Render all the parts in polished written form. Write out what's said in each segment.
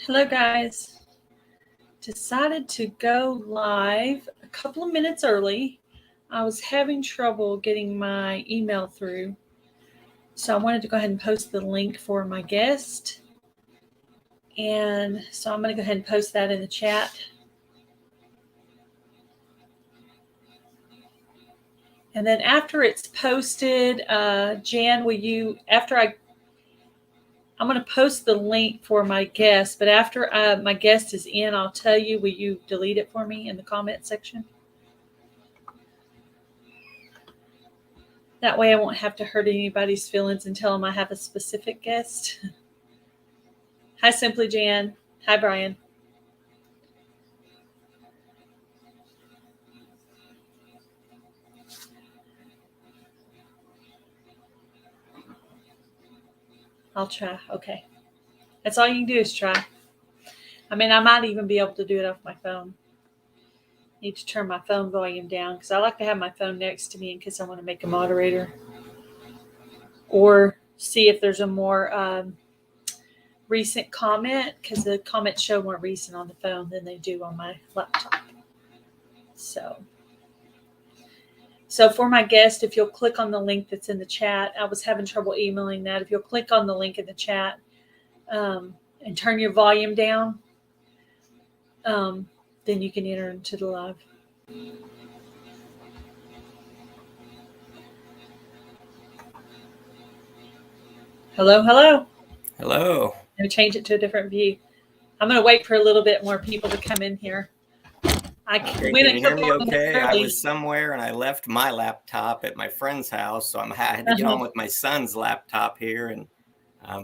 Hello guys. Decided to go live a couple of minutes early. I was having trouble getting my email through. So I wanted to go ahead and post the link for my guest. And so I'm going to go ahead and post that in the chat. And then after it's posted, Jan, will you, I'm going to post the link for my guest, but after my guest is in, I'll tell you, will you delete it for me in the comment section? That way I won't have to hurt anybody's feelings and tell them I have a specific guest. Hi, Simply Jan. Hi, Brian. I'll try. Okay. That's all you can do is try. I mean, I might even be able to do it off my phone. Need to turn my phone volume down because I like to have my phone next to me in case I want to make a moderator or see if there's a more recent comment, because the comments show more recent on the phone than they do on my laptop. So for my guest, if you'll click on the link that's in the chat, I was having trouble emailing that. If you'll click on the link in the chat and turn your volume down, then you can enter into the live. Hello, hello. Hello. I'm going to change it to a different view. I'm going to wait for a little bit more people to come in here. Can you hear me okay? I was somewhere and I left my laptop at my friend's house, so I had to get on with my son's laptop here. And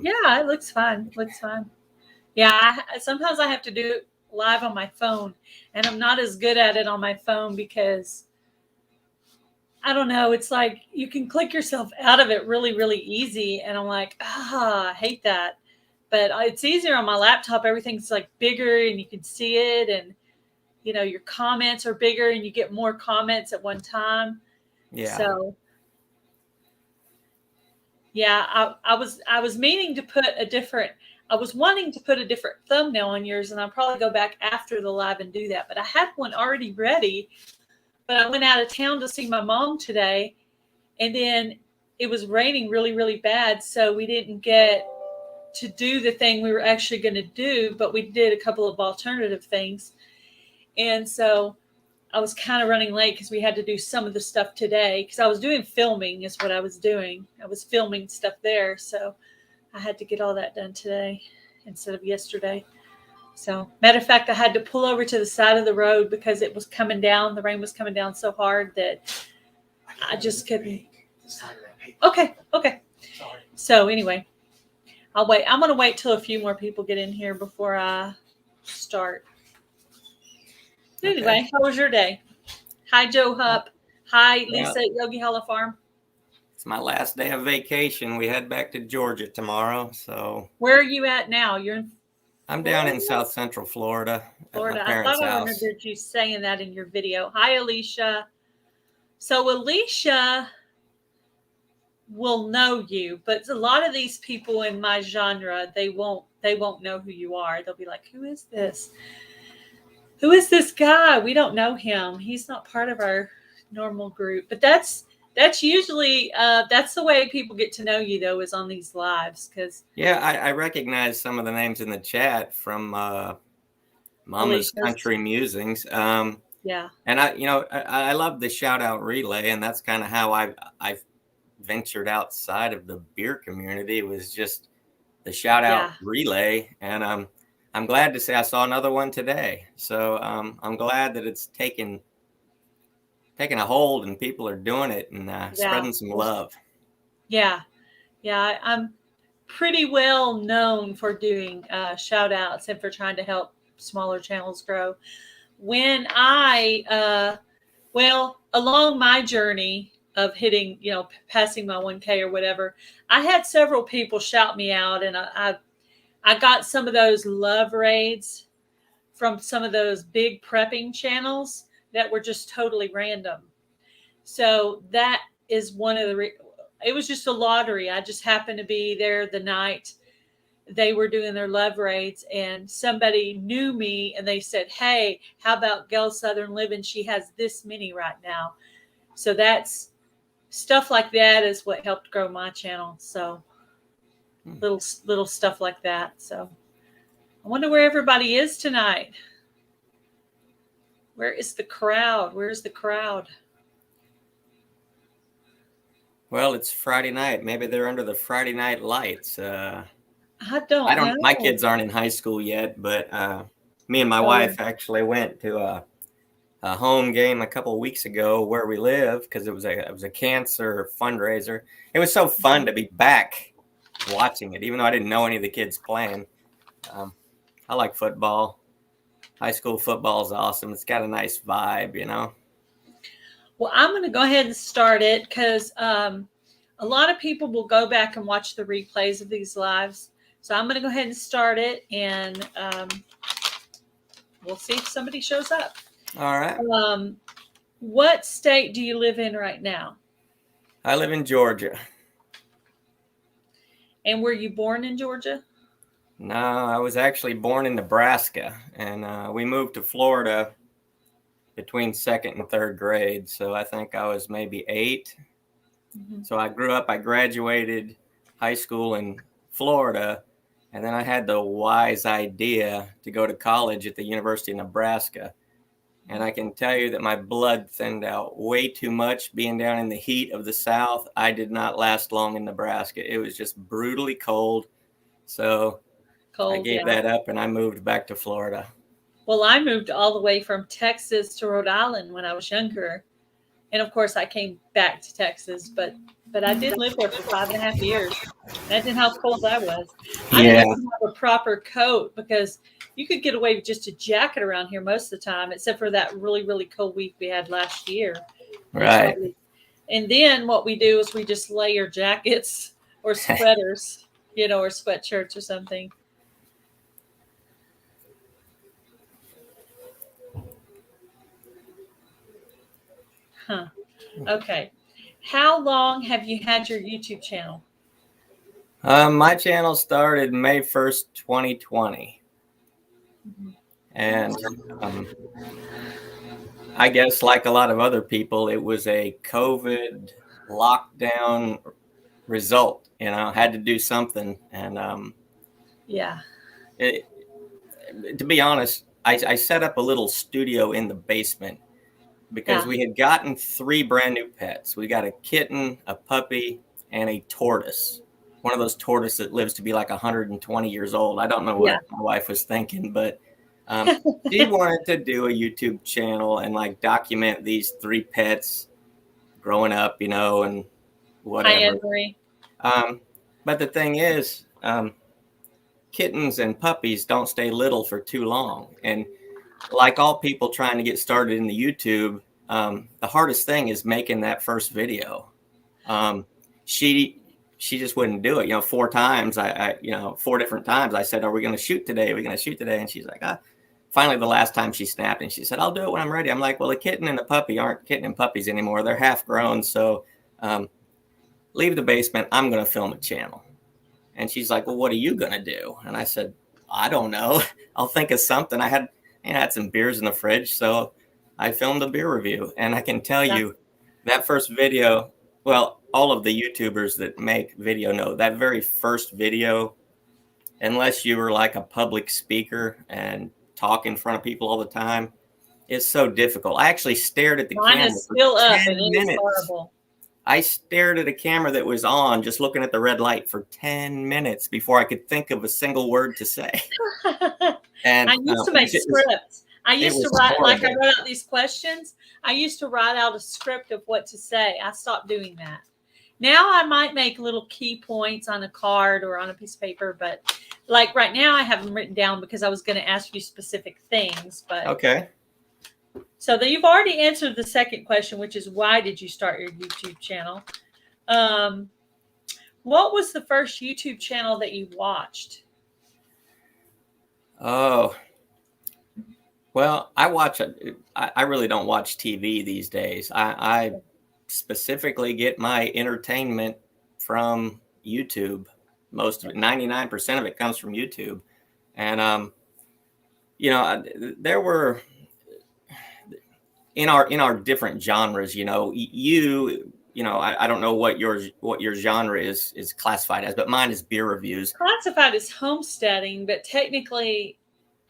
yeah, it looks fine. Looks fine. Yeah, sometimes I have to do it live on my phone, and I'm not as good at it on my phone because I don't know. It's like you can click yourself out of it really, really easy, and I'm like, I hate that. But it's easier on my laptop. Everything's like bigger, and you can see it, and you know your comments are bigger, and you get more comments at one time. Yeah. So yeah, I was meaning to put a different. I was wanting to put a different thumbnail on yours, and I'll probably go back after the live and do that. But I had one already ready, but I went out of town to see my mom today, and then it was raining really, really bad, so we didn't get to do the thing we were actually going to do, but we did a couple of alternative things. And so I was kind of running late because we had to do some of the stuff today because I was doing filming is what I was doing. I was filming stuff there, so I had to get all that done today instead of yesterday. So, matter of fact, I had to pull over to the side of the road because it was coming down. The rain was coming down so hard that I just couldn't. Okay. Sorry. So anyway, I'll wait. I'm going to wait till a few more people get in here before I start. Anyway, How was your day? Hi, Joe Hupp. Hi, Lisa at Yogi Hollow Farm. It's my last day of vacation. We head back to Georgia tomorrow. So where are you at now? You're in I'm down in South Central Florida. Florida. At my parents' I thought I house. remembered you saying that in your video. Hi, Alicia. So Alicia will know you, but a lot of these people in my genre, they won't know who you are. They'll be like, who is this? Who is this guy? We don't know him. He's not part of our normal group. But that's usually that's the way people get to know you, though, is on these lives. Because I recognize some of the names in the chat from Mama's Country Musings. Yeah. And I love the shout out relay, and that's kind of how I've ventured outside of the beer community. It was just the shout out relay, and I'm glad to say I saw another one today. So I'm glad that it's taking a hold and people are doing it and spreading some love. Yeah. I'm pretty well known for doing shout outs and for trying to help smaller channels grow. When along my journey of hitting, passing my 1K or whatever, I had several people shout me out, and I got some of those love raids from some of those big prepping channels that were just totally random. So that is one of the, it was just a lottery. I just happened to be there the night they were doing their love raids, and somebody knew me, and they said, "Hey, how about Gail Southern Living? She has this many right now." So that's stuff like that is what helped grow my channel. So little stuff like that. So I wonder where everybody is tonight. Where is the crowd? Where's the crowd? Well, it's Friday night. Maybe they're under the Friday night lights. I don't know. My kids aren't in high school yet, but me and my wife actually went to a home game a couple of weeks ago where we live because it was a cancer fundraiser. It was so fun to be back watching it, even though I didn't know any of the kids playing. I like football. High school football is awesome. It's got a nice vibe, you know. Well, I'm going to go ahead and start it because a lot of people will go back and watch the replays of these lives. So I'm going to go ahead and start it, and we'll see if somebody shows up. All right. What state do you live in right now? I live in Georgia. And were you born in Georgia? No, I was actually born in Nebraska, and we moved to Florida between second and third grade. So I think I was maybe 8. Mm-hmm. So I graduated high school in Florida, and then I had the wise idea to go to college at the University of Nebraska. And I can tell you that my blood thinned out way too much being down in the heat of the South. I did not last long in Nebraska. It was just brutally cold. So I gave that up and I moved back to Florida. Well, I moved all the way from Texas to Rhode Island when I was younger. And of course I came back to Texas, but I did live there for 5.5 years. Imagine how cold I was. I didn't even have a proper coat because you could get away with just a jacket around here most of the time, except for that really, really cold week we had last year. Right. And then what we do is we just layer jackets or sweaters, or sweatshirts or something. Huh. Okay. How long have you had your YouTube channel? My channel started May 1st, 2020. Mm-hmm. And I guess like a lot of other people, it was a COVID lockdown result. Had to do something. And to be honest, I set up a little studio in the basement because we had gotten 3 brand new pets. We got a kitten, a puppy, and a tortoise. One of those tortoises that lives to be like 120 years old. I don't know what my wife was thinking, but she wanted to do a YouTube channel and like document these 3 pets growing up, and whatever. I agree. But the thing is, kittens and puppies don't stay little for too long. And like all people trying to get started in the YouTube, the hardest thing is making that first video. She just wouldn't do it. 4 times, 4 different times I said, "Are we going to shoot today? Are we going to shoot today?" And she's like, Finally, the last time she snapped and she said, "I'll do it when I'm ready." I'm like, "Well, the kitten and the puppy aren't kitten and puppies anymore. They're half grown. So leave the basement. I'm going to film a channel." And she's like, "Well, what are you going to do?" And I said, "I don't know. I'll think of something." I had some beers in the fridge, so I filmed a beer review. And I can tell you that first video, well, all of the YouTubers that make video know that very first video, unless you were like a public speaker and talk in front of people all the time, is so difficult. I actually stared at the camera is still for up 10 and minutes. It is horrible. I stared at a camera that was on, just looking at the red light for 10 minutes before I could think of a single word to say. And I used to make scripts. I used to write, like I wrote out these questions. I used to write out a script of what to say. I stopped doing that. Now I might make little key points on a card or on a piece of paper, but like right now I have them written down because I was going to ask you specific things. But okay. So you've already answered the second question, which is why did you start your YouTube channel? What was the first YouTube channel that you watched? Oh, well, I really don't watch TV these days. I specifically get my entertainment from YouTube. most of it, 99% of it comes from YouTube. And there were in our different genres, I don't know what your genre is classified as, but mine is beer reviews. Classified as homesteading, but technically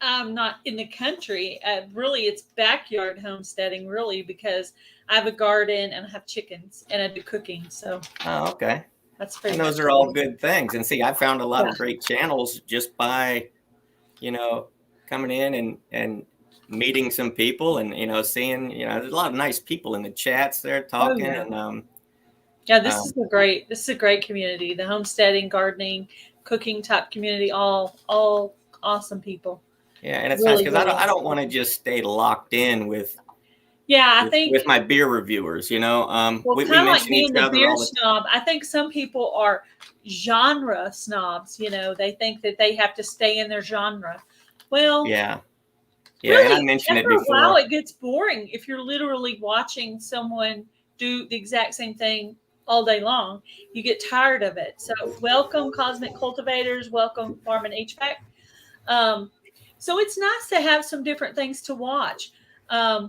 I'm not in the country. Really, it's backyard homesteading, really, because I have a garden and I have chickens and I do cooking. So, oh, okay, that's pretty. And those are all good things. And see, I found a lot of great channels just by, coming in and meeting some people and seeing there's a lot of nice people in the chats there talking. And this is a great community. The homesteading, gardening, cooking type community, all awesome people. Yeah, and it's really nice because I don't want to just stay locked in with my beer reviewers. We kind of like being the beer snob. I think some people are genre snobs. They think that they have to stay in their genre. Well, yeah. Really, and I mentioned it before. After a while, it gets boring if you're literally watching someone do the exact same thing all day long. You get tired of it. So welcome, Cosmic Cultivators. Welcome, Farm and HVAC. So it's nice to have some different things to watch. I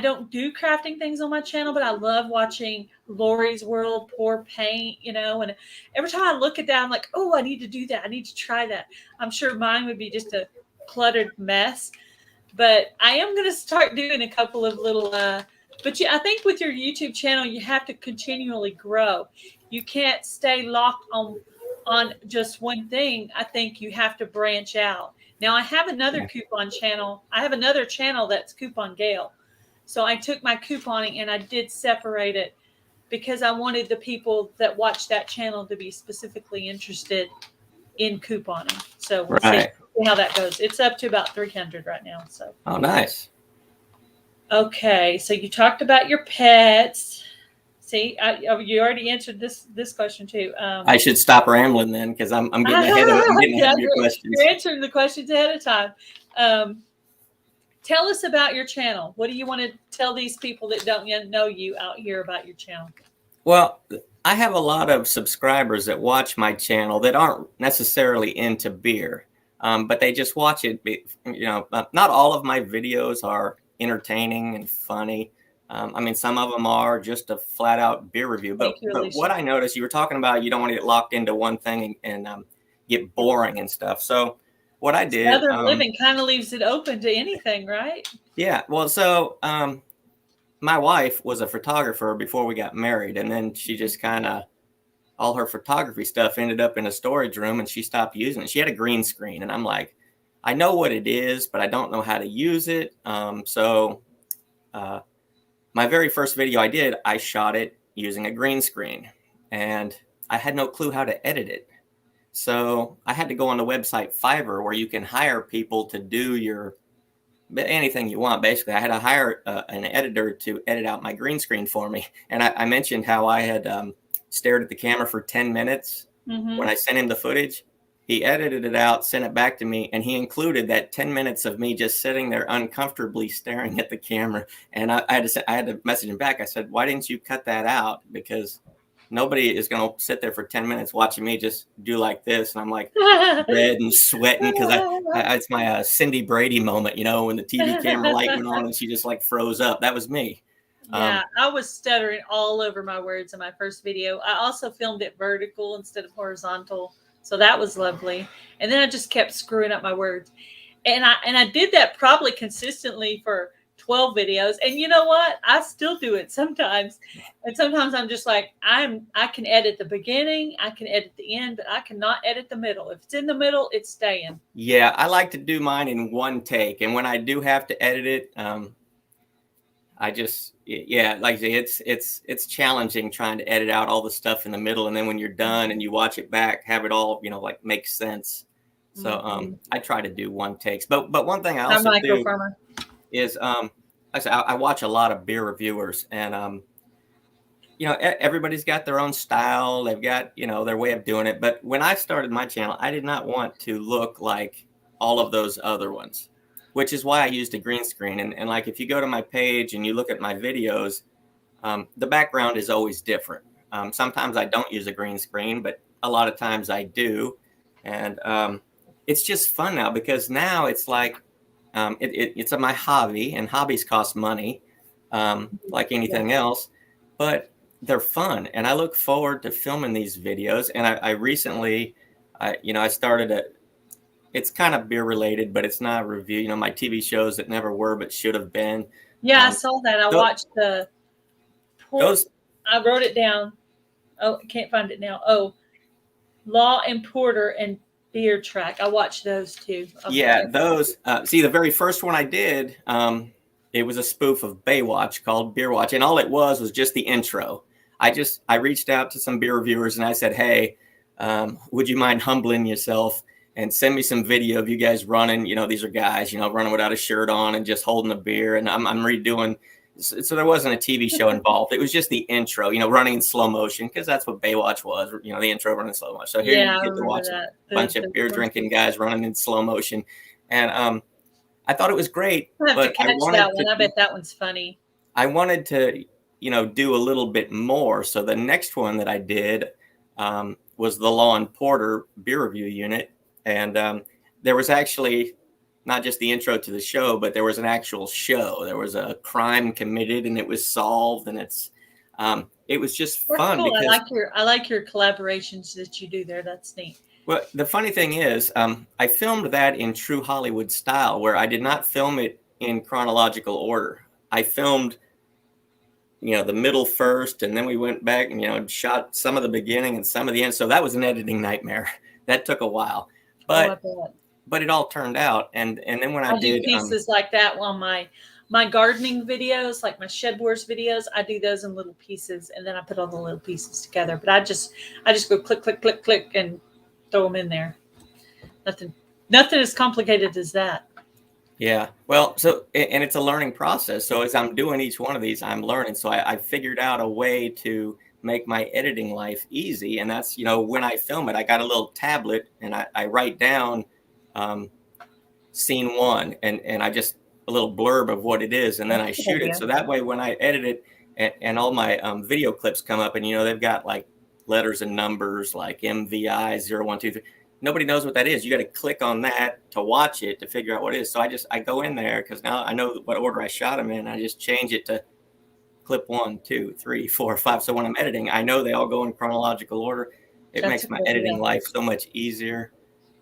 don't do crafting things on my channel, but I love watching Lori's World pour paint, and every time I look at that, I'm like, oh, I need to do that. I need to try that. I'm sure mine would be just a cluttered mess. But I am going to start doing a couple of little, I think with your YouTube channel, you have to continually grow. You can't stay locked on just one thing. I think you have to branch out. Now, I have another coupon channel. I have another channel that's Coupon Gail. So I took my couponing and I did separate it because I wanted the people that watch that channel to be specifically interested in couponing. So we'll see how that goes. It's up to about 300 right now. So. Oh, nice. Okay, so you talked about your pets. See, you already answered this question too. I should stop rambling then because I'm getting ahead of your questions. You're answering the questions ahead of time. Tell us about your channel. What do you want to tell these people that don't yet know you out here about your channel? Well, I have a lot of subscribers that watch my channel that aren't necessarily into beer, but they just watch it. Not all of my videos are entertaining and funny. Some of them are just a flat out beer review. But what I noticed, you were talking about, you don't want to get locked into one thing and get boring and stuff. So what I did, other living kind of leaves it open to anything, right? Yeah. Well, so my wife was a photographer before we got married, and then she just kind of, all her photography stuff ended up in a storage room and she stopped using it. She had a green screen and I'm like, I know what it is, but I don't know how to use it. So my very first video I did, I shot it using a green screen and I had no clue how to edit it. So I had to go on the website Fiverr where you can hire people to do anything you want. Basically, I had to hire an editor to edit out my green screen for me. And I mentioned how I had stared at the camera for 10 minutes when I sent him the footage. He edited it out, sent it back to me, and he included that 10 minutes of me just sitting there uncomfortably staring at the camera. And I had to message him back. I said, why didn't you cut that out? Because nobody is going to sit there for 10 minutes watching me just do like this. And I'm like red and sweating because it's my Cindy Brady moment, when the TV camera light went on and she just like froze up. That was me. Yeah, I was stuttering all over my words in my first video. I also filmed it vertical instead of horizontal. So that was lovely. And then I just kept screwing up my words. And I did that probably consistently for 12 videos. And you know what? I still do it sometimes. And sometimes I'm just like, I can edit the beginning, I can edit the end, but I cannot edit the middle. If it's in the middle, it's staying. Yeah, I like to do mine in one take. And when I do have to edit it, like I say, it's challenging trying to edit out all the stuff in the middle. And then when you're done and you watch it back, have it all, like make sense. So I try to do one takes. But one thing I also do is I watch a lot of beer reviewers and everybody's got their own style. They've got, their way of doing it. But when I started my channel, I did not want to look like all of those other ones, which is why I used a green screen. And like, if you go to my page and you look at my videos, the background is always different. Sometimes I don't use a green screen, but a lot of times I do. And it's just fun now, because now it's like, it's my hobby, and hobbies cost money, like anything else, but they're fun. And I look forward to filming these videos. And I recently, I started it's kind of beer related, but it's not a review, my TV shows that never were, but should have been. Yeah, I saw that. I watched the those. I wrote it down. Oh, I can't find it now. Oh, Law and Porter and Beer Track. I watched those too. Yeah, those. See, the very first one I did, it was a spoof of Baywatch called Beer Watch, and all it was just the intro. I reached out to some beer reviewers and I said, hey, would you mind humbling yourself and send me some video of you guys running? These are guys, running without a shirt on and just holding a beer, and I'm redoing. So there wasn't a TV show involved. It was just the intro, running in slow motion, because that's what Baywatch was, the intro running in slow motion. So here you get to watch a bunch of beer drinking guys running in slow motion. And I thought it was great. I have to catch that one. I bet that one's funny. I wanted to, do a little bit more. So the next one that I did was the Law and Porter beer review unit. And there was actually not just the intro to the show, but there was an actual show. There was a crime committed and it was solved, and it was just fun. Cool. I like your collaborations that you do there. That's neat. Well, the funny thing is, I filmed that in true Hollywood style, where I did not film it in chronological order. I filmed, the middle first, and then we went back and, shot some of the beginning and some of the end. So that was an editing nightmare. That took a while, but it all turned out. And then when I did pieces like that on my gardening videos, like my Shed Wars videos, I do those in little pieces, and then I put all the little pieces together. But I just go click, click, click, click, and throw them in there. Nothing as complicated as that. Yeah. Well, and it's a learning process. So as I'm doing each one of these, I'm learning. So I figured out a way to make my editing life easy. And that's, when I film it, I got a little tablet and I write down scene one and I just a little blurb of what it is, and then I shoot it. So that way when I edit it and all my video clips come up, and they've got like letters and numbers like MVI 0123. Nobody knows what that is. You got to click on that to watch it to figure out what it is. So I go in there, because now I know what order I shot them in. I just change it to clip 1, 2, 3, 4, 5. So when I'm editing, I know they all go in chronological order. It makes my editing life so much easier.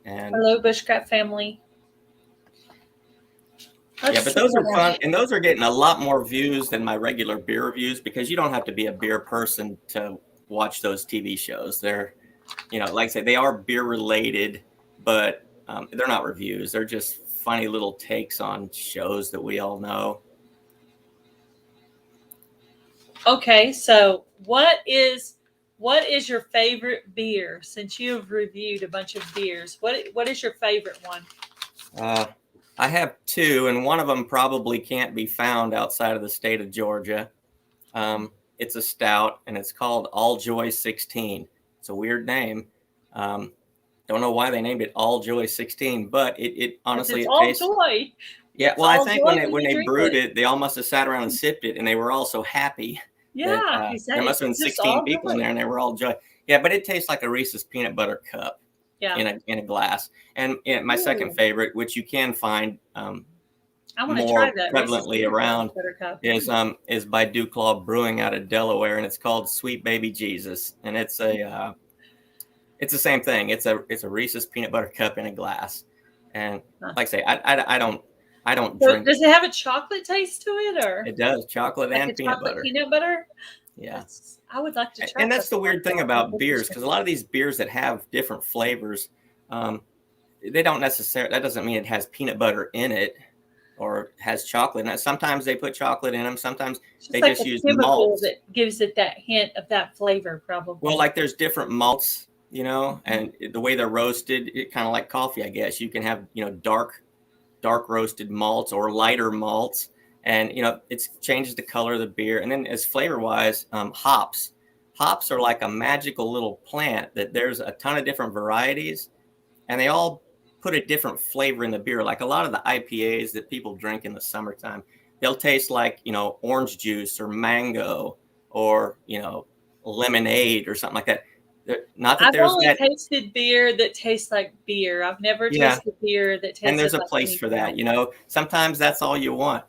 And hello, Bushcraft family. But those are fun, and those are getting a lot more views than my regular beer reviews, because you don't have to be a beer person to watch those TV shows. They're, like I said, they are beer related, but they're not reviews. They're just funny little takes on shows that we all know. Okay, so what is your favorite beer? Since you have reviewed a bunch of beers, what is your favorite one? I have two, and one of them probably can't be found outside of the state of Georgia. It's a stout, and it's called All Joy 16. It's a weird name. Don't know why they named it All Joy 16, but it honestly it tastes all joy. Yeah, well, I think when they brewed it, they all must have sat around and sipped it, and they were all so happy. Yeah, exactly. There must have been 16 people in there, and they were all joy. Yeah, but it tastes like a Reese's peanut butter cup. Yeah. In a glass. And my second favorite, which you can find more prevalently around, is by Duclaw Brewing out of Delaware, and it's called Sweet Baby Jesus. And it's the same thing. It's a Reese's peanut butter cup in a glass. And like I say, I don't drink. Does it have a chocolate taste to it, or it does, chocolate like and peanut butter. Peanut butter. Yeah. I would like to try. And that's the weird thing about beers, because a lot of these beers that have different flavors, they don't necessarily, that doesn't mean it has peanut butter in it or has chocolate in it. Sometimes they put chocolate in them. Sometimes they like just use malts. That gives it that hint of that flavor, probably. Well, like there's different malts, and the way they're roasted, it kind of like coffee, I guess. You can have, dark roasted malts or lighter malts. And, it changes the color of the beer. And then as flavor wise, hops are like a magical little plant that there's a ton of different varieties, and they all put a different flavor in the beer. Like a lot of the IPAs that people drink in the summertime, they'll taste like, orange juice or mango or, lemonade or something like that. Not that I've there's only that. tasted beer that tastes like beer. I've never Yeah. tasted beer that And tasted there's a like place for anything that, else. you know. Sometimes that's all you want.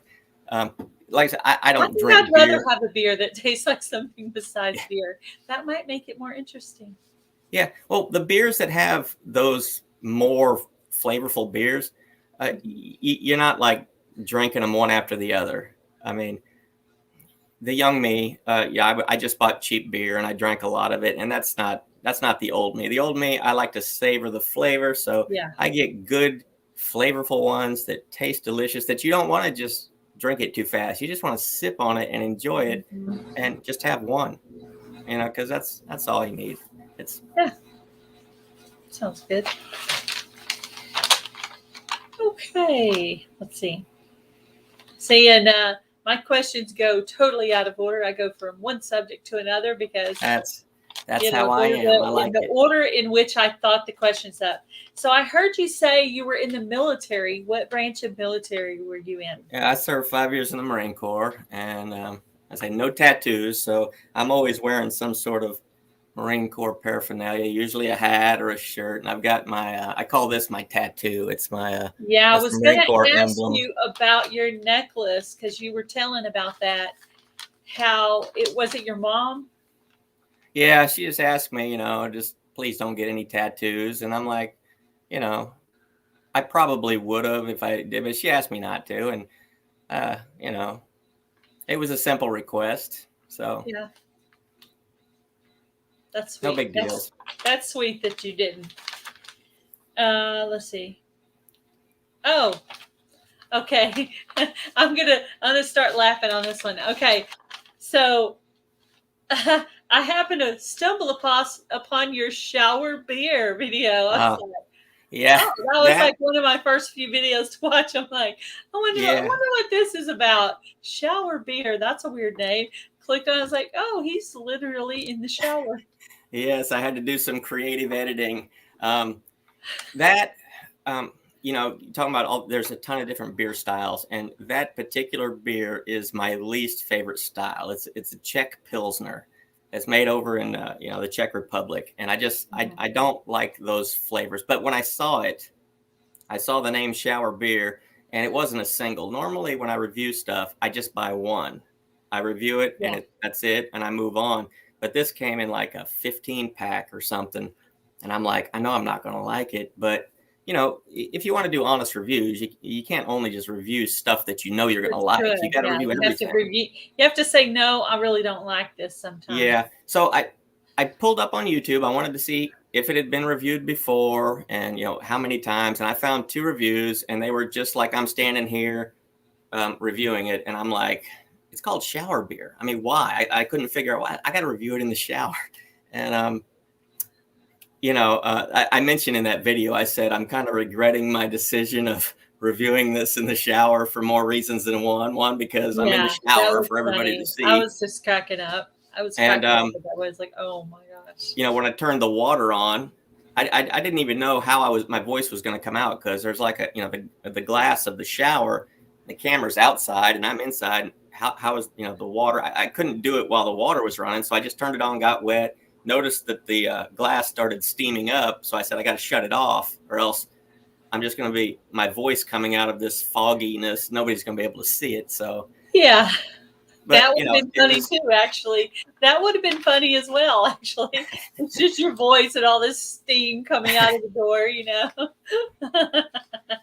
Like I said, I I don't think I'd drink rather beer. have a beer that tastes like something besides beer. That might make it more interesting. Yeah. Well, the beers that have those more flavorful beers, you're not like drinking them one after the other. I mean, the young me, yeah, I just bought cheap beer and I drank a lot of it, and that's not the old me. The old me, I like to savor the flavor, so Yeah. I get good, flavorful ones that taste delicious. That you don't want to just drink it too fast. You just want to sip on it and enjoy it, Mm-hmm. and just have one, you know, because that's all you need. It's Yeah. Sounds good. Okay. Let's see. See, and my questions go totally out of order. I go from one subject to another because that's you know how I they're am. I in like the it. order in which I thought the questions up. So I heard you say you were in the military. What branch of military were you in? Yeah, I served 5 years in the Marine Corps, and I say no tattoos, so I'm always wearing some sort of Marine Corps paraphernalia, usually a hat or a shirt. And I've got my, I call this my tattoo. It's my, Yeah, I that's the was going Marine Corps to ask emblem. you about your necklace because you were telling about that. How it was it your mom? Yeah, she just asked me, you know, just please don't get any tattoos. And I'm like, you know, I probably would have if I did, but she asked me not to. And, you know, it was a simple request. So Yeah, that's no sweet. big deal. That's sweet that you didn't. Let's see. Oh, okay. I'm gonna start laughing on this one. Okay, so I happened to stumble upon your shower beer video. I was like, Yeah, oh, that was that, like one of my first few videos to watch. I'm like, I wonder yeah. what this is about. Shower beer. That's a weird name. Clicked on. I was like, oh, he's literally in the shower. Yes, I had to do some creative editing. That, um, you know, talking about there's a ton of different beer styles, and that particular beer is my least favorite style. It's a Czech Pilsner. It's made over in you know, the Czech Republic, and I don't like those flavors. But when I saw it, I saw the name Shower Beer, and it wasn't a single. Normally, when I review stuff, I just buy one. I review it, and Yeah. that's it, and I move on. But this came in like a 15 pack or something, and I'm like, I know I'm not going to like it, but you know, if you want to do honest reviews, you can't only just review stuff that you know you're going to It's like. good. You got to Yeah, review you have to everything. review. You have to say no. I really don't like this sometimes. Yeah. So I pulled up on YouTube. I wanted to see if it had been reviewed before and, you know, how many times. And I found 2 reviews, and they were just like I'm standing here reviewing it. And I'm like, it's called shower beer. I mean, why? I couldn't figure out why. I got to review it in the shower. And, you know, I mentioned in that video, I said, I'm kind of regretting my decision of reviewing this in the shower for more reasons than one. One, because I'm in the Yeah, that shower was for everybody to funny. I see. was just cracking up. I was And, cracking up. I was like, oh my gosh. you know, when I turned the water on, I didn't even know how my voice was going to come out, because there's like you know, the glass of the shower, the camera's outside and I'm inside. How is, you know, the water? I couldn't do it while the water was running, so I just turned it on, got wet, noticed that the glass started steaming up, so I said I got to shut it off, or else I'm just going to be my voice coming out of this fogginess. Nobody's going to be able to see it. So, Yeah, but that you would know, have been it funny was. too. Actually, that would have been funny as well. Actually, it's just your voice and all this steam coming out of the door. You know.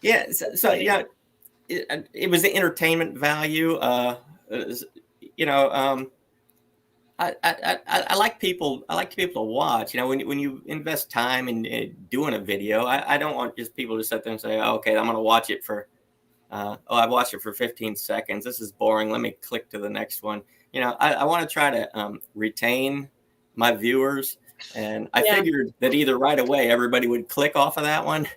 Yeah. So yeah, it was the entertainment value. You know, I like people. I like people to watch. You know, when you invest time in doing a video, I don't want just people to sit there and say, oh, okay, I'm going to watch it for. I've watched it for 15 seconds. This is boring. Let me click to the next one. You know, I want to try to retain my viewers, and I Yeah. figured that either right away everybody would click off of that one,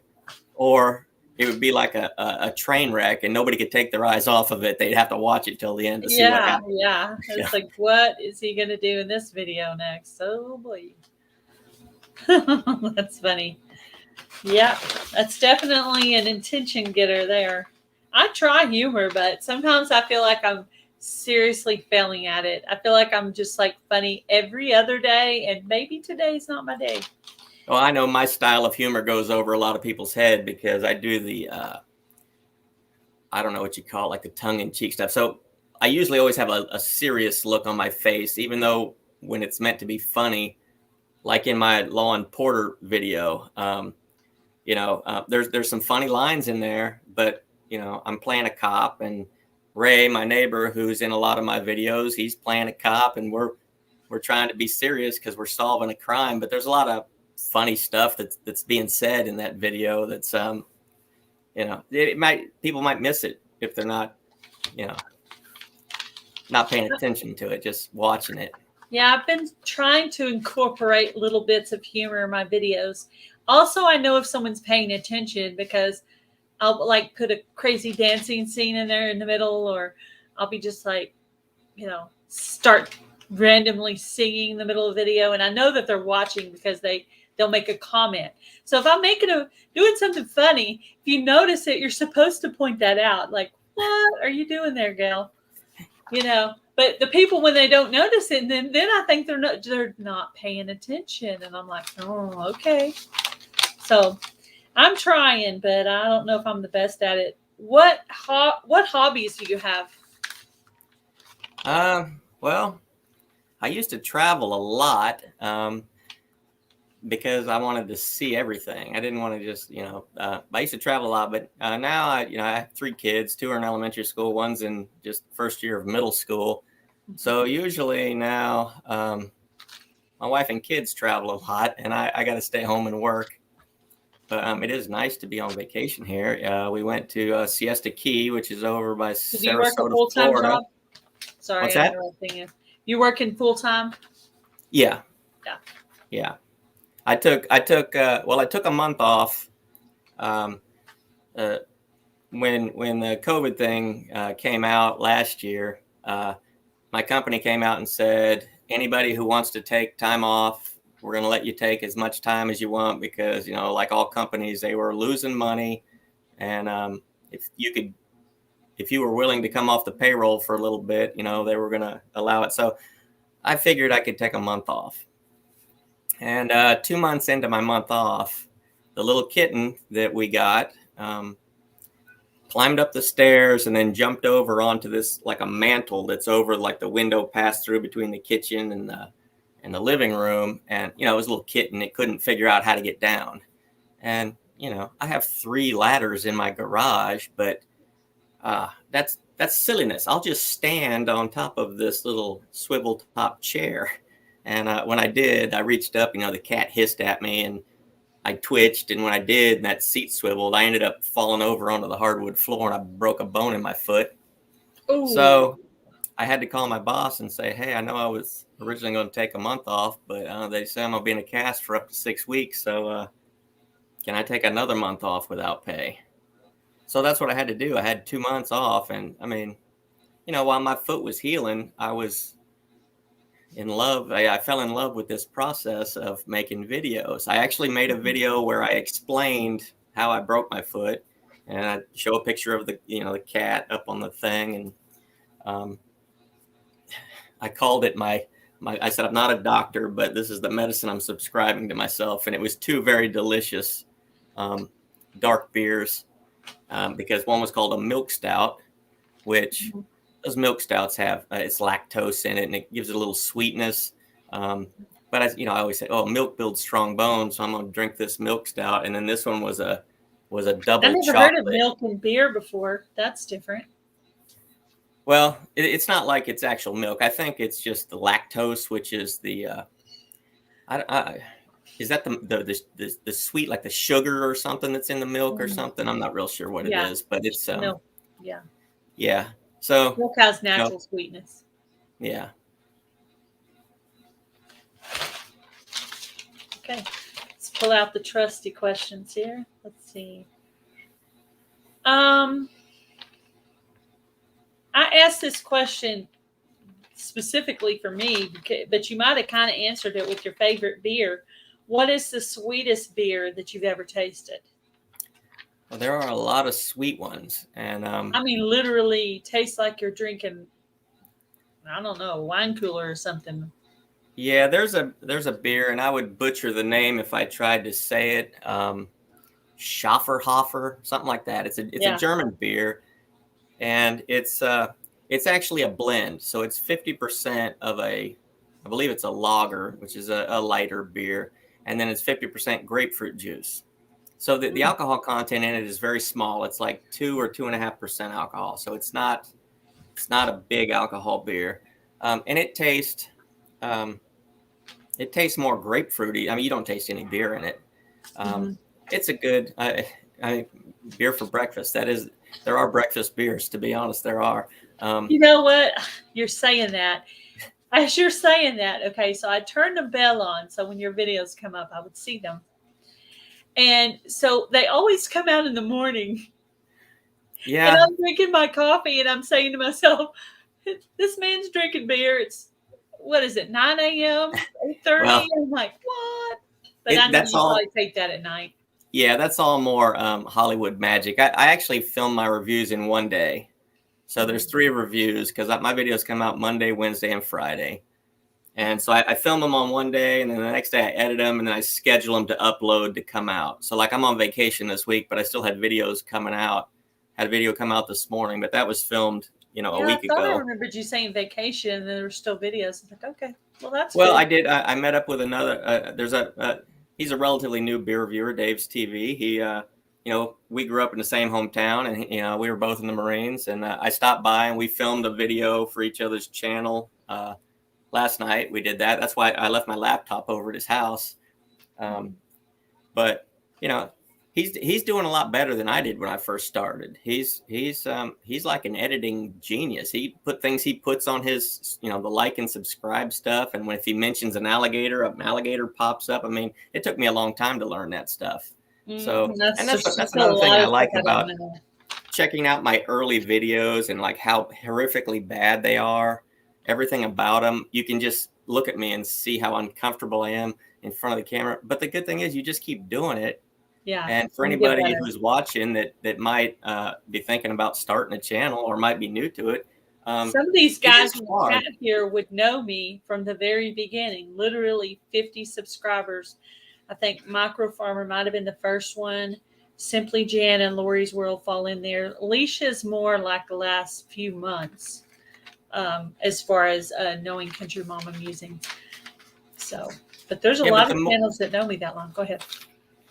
or it would be like a train wreck and nobody could take their eyes off of it. They'd have to watch it till the end to see what happened. Yeah. It's like, what is he going to do in this video next? Oh boy. That's funny. Yeah, that's definitely an attention getter there. I try humor, but sometimes I feel like I'm seriously failing at it. I feel like I'm just like funny every other day, and maybe today's not my day. Well, I know my style of humor goes over a lot of people's head because I do the, I don't know what you call it, like the tongue-in-cheek stuff. So I usually always have a serious look on my face, even though when it's meant to be funny, like in my Law and Porter video, there's some funny lines in there, but, I'm playing a cop, and Ray, my neighbor, who's in a lot of my videos, he's playing a cop, and we're trying to be serious because we're solving a crime, but there's a lot of funny stuff that's being said in that video that's people might miss it if they're not not paying attention to it, just watching it. Yeah, I've been trying to incorporate little bits of humor in my videos. Also, I know if someone's paying attention because I'll like put a crazy dancing scene in there in the middle, or I'll be just like, start randomly singing in the middle of the video, and I know that they're watching because they'll make a comment. So if I'm doing something funny, if you notice it, you're supposed to point that out. Like, what are you doing there, Gail? But the people, when they don't notice it, then I think they're not paying attention, and I'm like, oh, okay. So I'm trying, but I don't know if I'm the best at it. What hobbies do you have? Well, I used to travel a lot because I wanted to see everything. I didn't want to just, I used to travel a lot, but now I have 3 kids. 2 are in elementary school. 1's in just first year of middle school. So usually now my wife and kids travel a lot, and I got to stay home and work. But it is nice to be on vacation here. We went to Siesta Key, which is over by Sarasota, do you work a full-time Florida. job? Sorry, What's I'm that? interrupting you. You working full-time? Yeah. Yeah. Yeah. I took a month off when the COVID thing came out last year. My company came out and said, anybody who wants to take time off, we're going to let you take as much time as you want, because, like all companies, they were losing money. And if you were willing to come off the payroll for a little bit, they were going to allow it. So I figured I could take a month off. And 2 months into my month off, the little kitten that we got climbed up the stairs and then jumped over onto this, like a mantle that's over like the window pass through between the kitchen and the living room. And, it was a little kitten. It couldn't figure out how to get down. And, I have 3 ladders in my garage, but that's silliness. I'll just stand on top of this little swivel top chair. And when I did, I reached up, the cat hissed at me and I twitched. And when I did, and that seat swiveled, I ended up falling over onto the hardwood floor and I broke a bone in my foot. Ooh. So I had to call my boss and say, hey, I know I was originally going to take a month off, but they say I'm going to be in a cast for up to 6 weeks. So can I take another month off without pay? So that's what I had to do. I had 2 months off. And I mean, while my foot was healing, I was in love. I fell in love with this process of making videos. I actually made a video where I explained how I broke my foot, and I show a picture of the cat up on the thing. And I called it I said, I'm not a doctor, but this is the medicine I'm subscribing to myself. And it was 2 very delicious dark beers, because one was called a milk stout, which those milk stouts have it's lactose in it, and it gives it a little sweetness. But I always say, milk builds strong bones, so I'm going to drink this milk stout. And then this one was a double. I've never heard of milk and beer before. That's different. Well, it's not like it's actual milk. I think it's just the lactose, which is the is that the sweet, like the sugar or something that's in the milk or something? I'm not real sure what it is, but it's milk. Yeah. Yeah. So milk has natural sweetness. Yeah. Okay. Let's pull out the trusty questions here. Let's see. I asked this question specifically for me, but you might have kind of answered it with your favorite beer. What is the sweetest beer that you've ever tasted? Well, there are a lot of sweet ones, and I mean, literally tastes like you're drinking I don't know, a wine cooler or something. Yeah, there's a beer, and I would butcher the name if I tried to say it. Schafferhofer, something like that. It's a German beer, and it's actually a blend. So it's 50% of I believe it's a lager, which is a lighter beer, and then it's 50% grapefruit juice. So the alcohol content in it is very small. It's like 2 or 2.5% alcohol. So it's not a big alcohol beer, and it tastes more grapefruity. I mean, you don't taste any beer in it. It's a good beer for breakfast. There are breakfast beers, to be honest. There are. You know what? You're saying that. As you're saying that, okay, so I turned the bell on, so when your videos come up, I would see them. And so they always come out in the morning. Yeah. And I'm drinking my coffee, and I'm saying to myself, this man's drinking beer. It's, what is it, 9 a.m., 8:30? Well, I'm like, what? But I know you probably take that at night. Yeah, that's all more Hollywood magic. I actually film my reviews in one day. So there's 3 reviews because my videos come out Monday, Wednesday, and Friday. And so I film them on one day, and then the next day I edit them, and then I schedule them to upload to come out. So like I'm on vacation this week, but I still had videos coming out. Had a video come out this morning, but that was filmed, a week ago. I remembered you saying vacation, and there were still videos. I was like, okay, well, that's well, good. I did. I met up with another. He's a relatively new beer reviewer, Dave's TV. He, we grew up in the same hometown, and we were both in the Marines. And I stopped by, and we filmed a video for each other's channel. Last night we did that. That's why I left my laptop over at his house. But he's doing a lot better than I did when I first started. He's like an editing genius. He puts on his, the like and subscribe stuff. And if he mentions an alligator pops up. I mean, it took me a long time to learn that stuff. So, that's another thing I like about checking out my early videos and like how horrifically bad they are. Everything about them, you can just look at me and see how uncomfortable I am in front of the camera. But the good thing is you just keep doing it. Yeah. And for anybody who's watching that might be thinking about starting a channel or might be new to it. Some of these guys in the chat here would know me from the very beginning, literally 50 subscribers. I think Micro Farmer might have been the first one. Simply Jan and Lori's World fall in there. Alicia's more like the last few months as far as knowing Country Mama Musing. So, but there's a lot of channels that know me that long. Go ahead.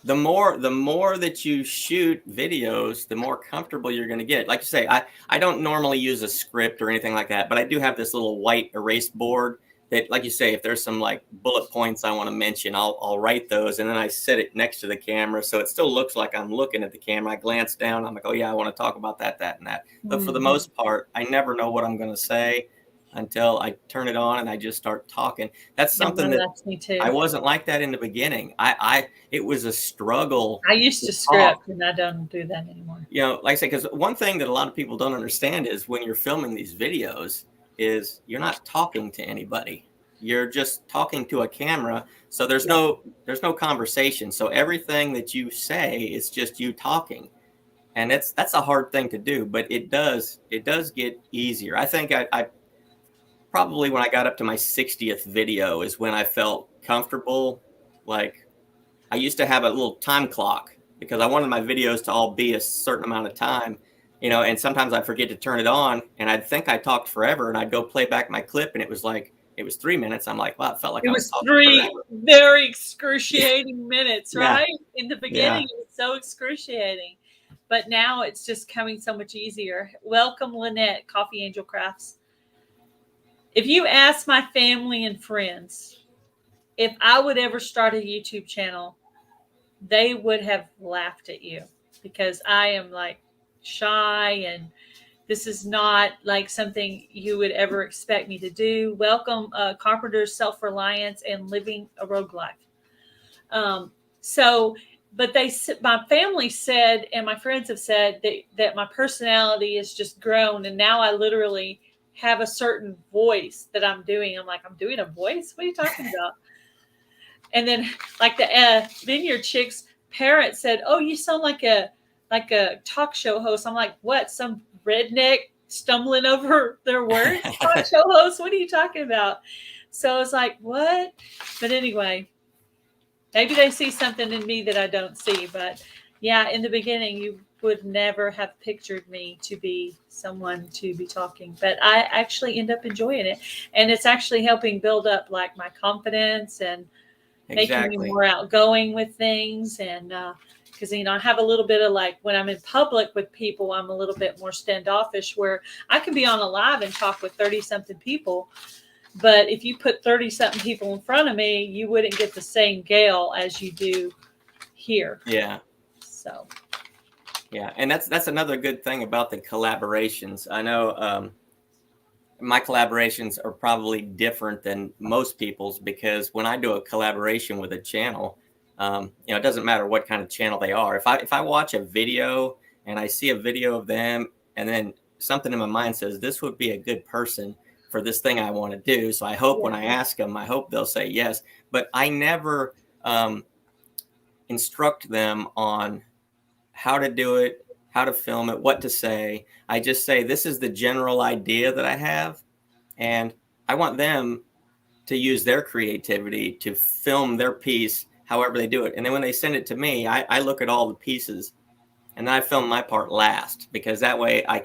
The more that you shoot videos, the more comfortable you're going to get. Like you say, I don't normally use a script or anything like that, but I do have this little white erase board that, like you say, if there's some like bullet points I want to mention, I'll write those, and then I set it next to the camera so it still looks like I'm looking at the camera. I glance down, I'm like, oh yeah, I want to talk about that, and that. But for the most part, I never know what I'm going to say until I turn it on and I just start talking. That's something that's me too. I wasn't like that in the beginning. It was a struggle. I used to script, and I don't do that anymore. Like I say, because one thing that a lot of people don't understand is when you're filming these videos is you're not talking to anybody. You're just talking to a camera. So there's no conversation. So everything that you say is just you talking. And that's a hard thing to do, but it does get easier. I think I probably when I got up to my 60th video is when I felt comfortable. Like I used to have a little time clock because I wanted my videos to all be a certain amount of time, and sometimes I forget to turn it on and I'd think I talked forever and I'd go play back my clip and it was 3 minutes. I'm like, wow, it felt like I was talking 3 forever. very excruciating minutes, right? In the beginning, it was so excruciating. But now it's just coming so much easier. Welcome, Lynette, Coffee Angel Crafts. If you ask my family and friends if I would ever start a YouTube channel, they would have laughed at you because I am like shy and this is not like something you would ever expect me to do. Welcome, Carpenter's Self-Reliance and Living a Rogue Life. But my family said, and my friends have said that my personality has just grown. And now I literally have a certain voice that I'm doing. I'm like, I'm doing a voice? What are you talking about? And then like the Vineyard Chicks parent said, oh, you sound like a talk show host. I'm like, what? Some redneck stumbling over their words. Talk show host, what are you talking about? So I was like, what? But anyway, maybe they see something in me that I don't see. But yeah, in the beginning, you would never have pictured me to be someone to be talking. But I actually end up enjoying it. And it's actually helping build up like my confidence and making me more outgoing with things. And because, I have a little bit of like when I'm in public with people, I'm a little bit more standoffish where I can be on a live and talk with 30 something people. But if you put 30 something people in front of me, you wouldn't get the same Gail as you do here. Yeah. So. Yeah. And that's another good thing about the collaborations. I know my collaborations are probably different than most people's, because when I do a collaboration with a channel, it doesn't matter what kind of channel they are. If I watch a video and I see a video of them, and then something in my mind says this would be a good person for this thing I want to do. So I hope when I ask them, I hope they'll say yes. But I never instruct them on how to do it, how to film it, what to say. I just say, this is the general idea that I have, and I want them to use their creativity to film their piece however they do it. And then when they send it to me, I look at all the pieces, and then I film my part last, because that way I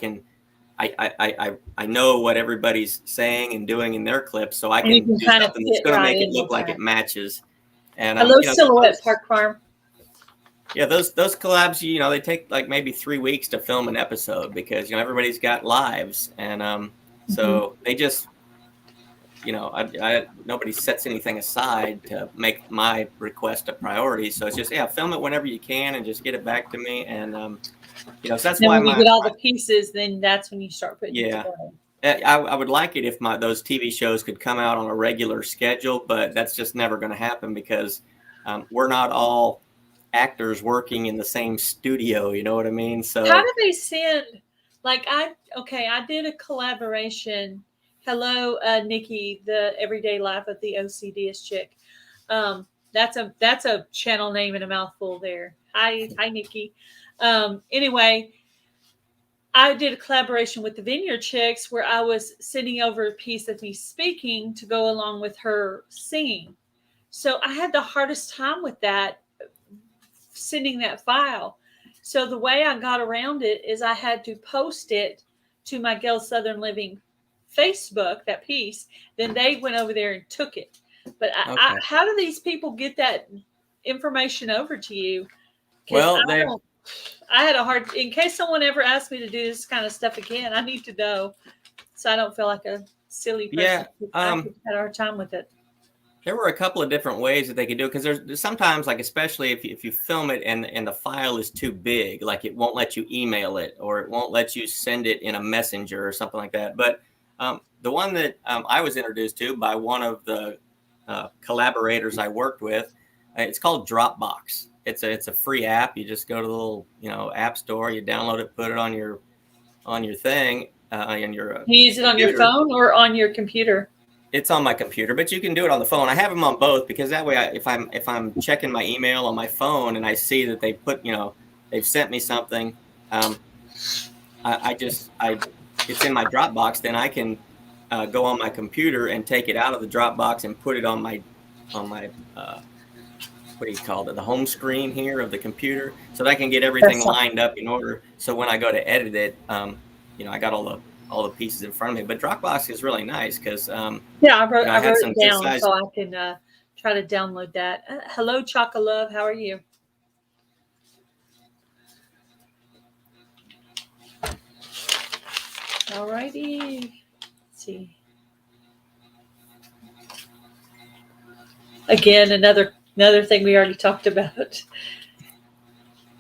know what everybody's saying and doing in their clips, so I can do something that's going to make it look like it matches. And hello, Silhouette Park Farm. Yeah, those collabs, they take like maybe 3 weeks to film an episode, because everybody's got lives, and so they just, nobody sets anything aside to make my request a priority. So it's just, film it whenever you can and just get it back to me, and so that's why when you get all the pieces, then that's when you start putting it together. I would like it if those TV shows could come out on a regular schedule, but that's just never going to happen, because we're not all actors working in the same studio, you know what I mean? So how do they send, like, I did a collaboration. Hello, Nikki, the Everyday Life of the OCDist chick. That's a channel name in a mouthful there. Hi Nikki. Anyway, I did a collaboration with the Vineyard Chicks where I was sending over a piece of me speaking to go along with her singing. So I had the hardest time with that, sending that file. So the way I got around it is I had to post it to my Gail Southern Living Facebook, that piece. Then they went over there and took it. But how do these people get that information over to you? Well, I had a hard, in case someone ever asked me to do this kind of stuff again, I need to know, so I don't feel like a silly person. Yeah, I had a hard time with it. There were a couple of different ways that they could do it, because there's sometimes, like, especially if you film it and the file is too big, like it won't let you email it, or it won't let you send it in a messenger or something like that. But the one that I was introduced to by one of the collaborators I worked with, it's called Dropbox. It's a free app. You just go to the little app store, you download it, put it on your thing, on your Can you use it on your phone or on your computer? It's on my computer, but you can do it on the phone. I have them on both, because that way, if I'm checking my email on my phone and I see that they put, they've sent me something, it's in my Dropbox. Then I can go on my computer and take it out of the Dropbox and put it on my what do you call it, the home screen here of the computer, so that I can get everything lined up in order. So when I go to edit it, I got all the pieces in front of me. But Dropbox is really nice, because I wrote it down so I can try to download that. Hello, Chocolove, how are you? All righty. Let's see. Again, another thing we already talked about.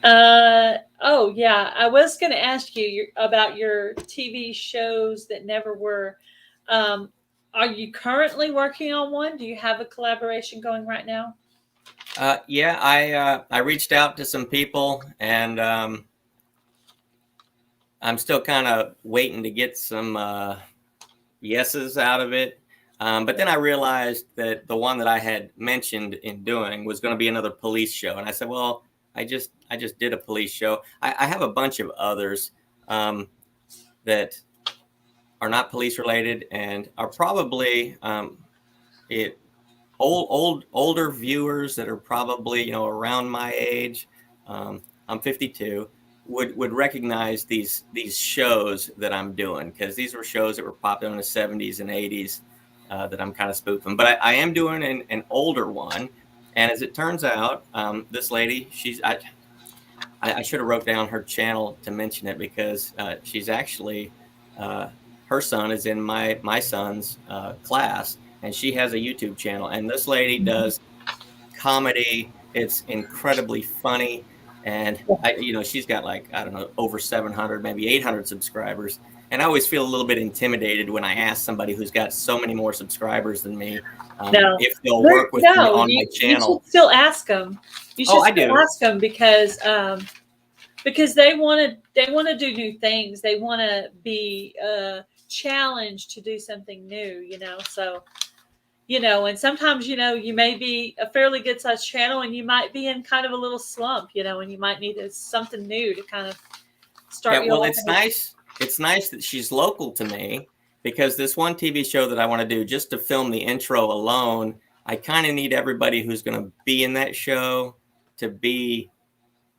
Oh yeah, I was going to ask you about your TV shows that never were. Are you currently working on one? Do you have a collaboration going right now? Yeah, I reached out to some people, and I'm still kind of waiting to get some yeses out of it. But then I realized that the one that I had mentioned in doing was going to be another police show, and I said, well, I just did a police show. I have a bunch of others that not police related and are probably it older viewers that are probably, you know, around my age. I'm 52. Would recognize these shows that I'm doing, because these were shows that were popular in the 70s and 80s that I'm kind of spoofing. But I am doing an older one, and as it turns out, this lady, I should have wrote down her channel to mention it, because she's actually her son is in my son's class, and she has a YouTube channel, and this lady does comedy. It's incredibly funny. And you know, she's got like, I don't know, over 700, maybe 800 subscribers. And I always feel a little bit intimidated when I ask somebody who's got so many more subscribers than me if they'll work with me on my channel. You should still ask them. You should still ask them, because they want to do new things. They want to be challenged to do something new, you know. So, you know, and sometimes, you know, you may be a fairly good sized channel and you might be in kind of a little slump, you know, and you might need something new to kind of start. Yeah, well, it's nice. It's nice that she's local to me, because this one TV show that I want to do, just to film the intro alone, I kind of need everybody who's going to be in that show to be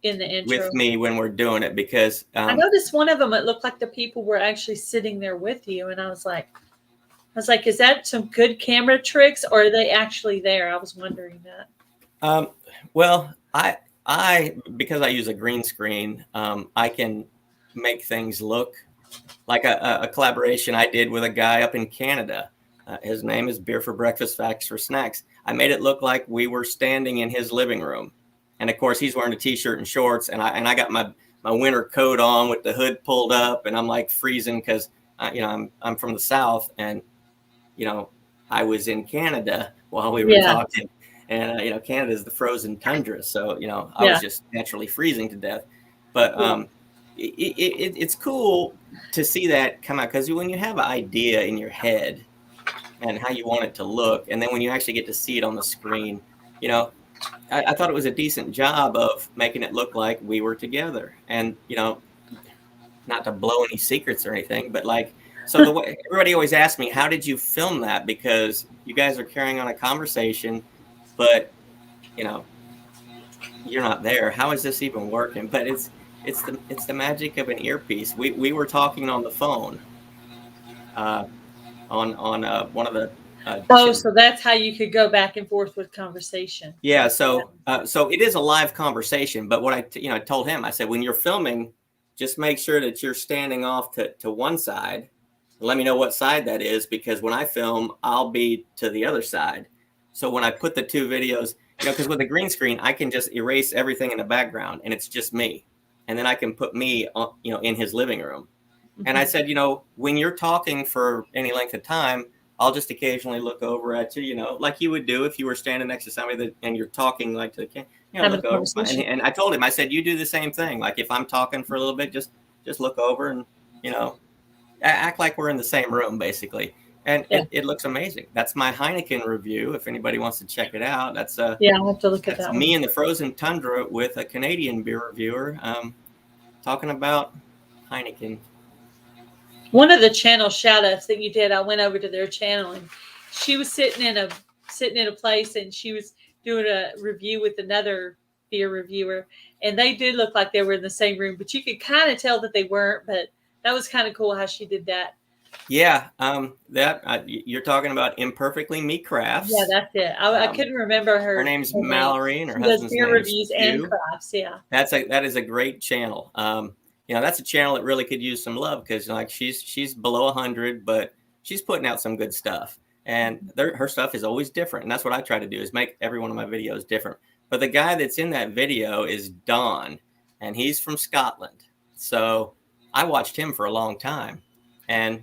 in the intro with me when we're doing it, because I noticed one of them, it looked like the people were actually sitting there with you, and I was like, is that some good camera tricks, or are they actually there? I was wondering that. Well, I because I use a green screen, I can make things look like a collaboration I did with a guy up in Canada. His name is Beer for Breakfast, Facts for Snacks. I made it look like we were standing in his living room. And of course, he's wearing a t-shirt and shorts, and I got my winter coat on with the hood pulled up, and I'm like freezing because you know, I'm from the South, and you know, I was in Canada while we were talking, and you know, Canada is the frozen tundra, so you know, I was just naturally freezing to death. But it's cool to see that come out, because when you have an idea in your head and how you want it to look, and then when you actually get to see it on the screen, you know, I thought it was a decent job of making it look like we were together. And you know, not to blow any secrets or anything, but like, so the way everybody always asks me, how did you film that? Because you guys are carrying on a conversation, but you know, you're not there. How is this even working? But it's the magic of an earpiece. We were talking on the phone on one of the so that's how you could go back and forth with conversation. Yeah, so it is a live conversation. But what I told him, I said, when you're filming, just make sure that you're standing off to one side. Let me know what side that is, because when I film, I'll be to the other side. So when I put the two videos, you know, because with a green screen, I can just erase everything in the background and it's just me. And then I can put me, you know, in his living room. Mm-hmm. And I said, you know, when you're talking for any length of time, I'll just occasionally look over at you, you know, like you would do if you were standing next to somebody and you're talking like to the camera, you know, look over. And I told him, I said, you do the same thing. Like if I'm talking for a little bit, just look over and, you know, act like we're in the same room, basically. And it looks amazing. That's my Heineken review. If anybody wants to check it out, that's I'll have to look at that. Me in the frozen tundra with a Canadian beer reviewer, talking about Heineken. One of the channel shout outs that you did, I went over to their channel, and she was sitting in a place, and she was doing a review with another beer reviewer, and they did look like they were in the same room, but you could kind of tell that they weren't. But that was kind of cool how she did that. Yeah, you're talking about Imperfectly Me Crafts. Yeah, that's it. I couldn't remember her. Her name's Mallory, and her husband's name is reviews and crafts. Yeah, that is a great channel. You know, that's a channel that really could use some love, because like she's below 100, but she's putting out some good stuff, and her stuff is always different. And that's what I try to do, is make every one of my videos different. But the guy that's in that video is Don, and he's from Scotland. So I watched him for a long time, and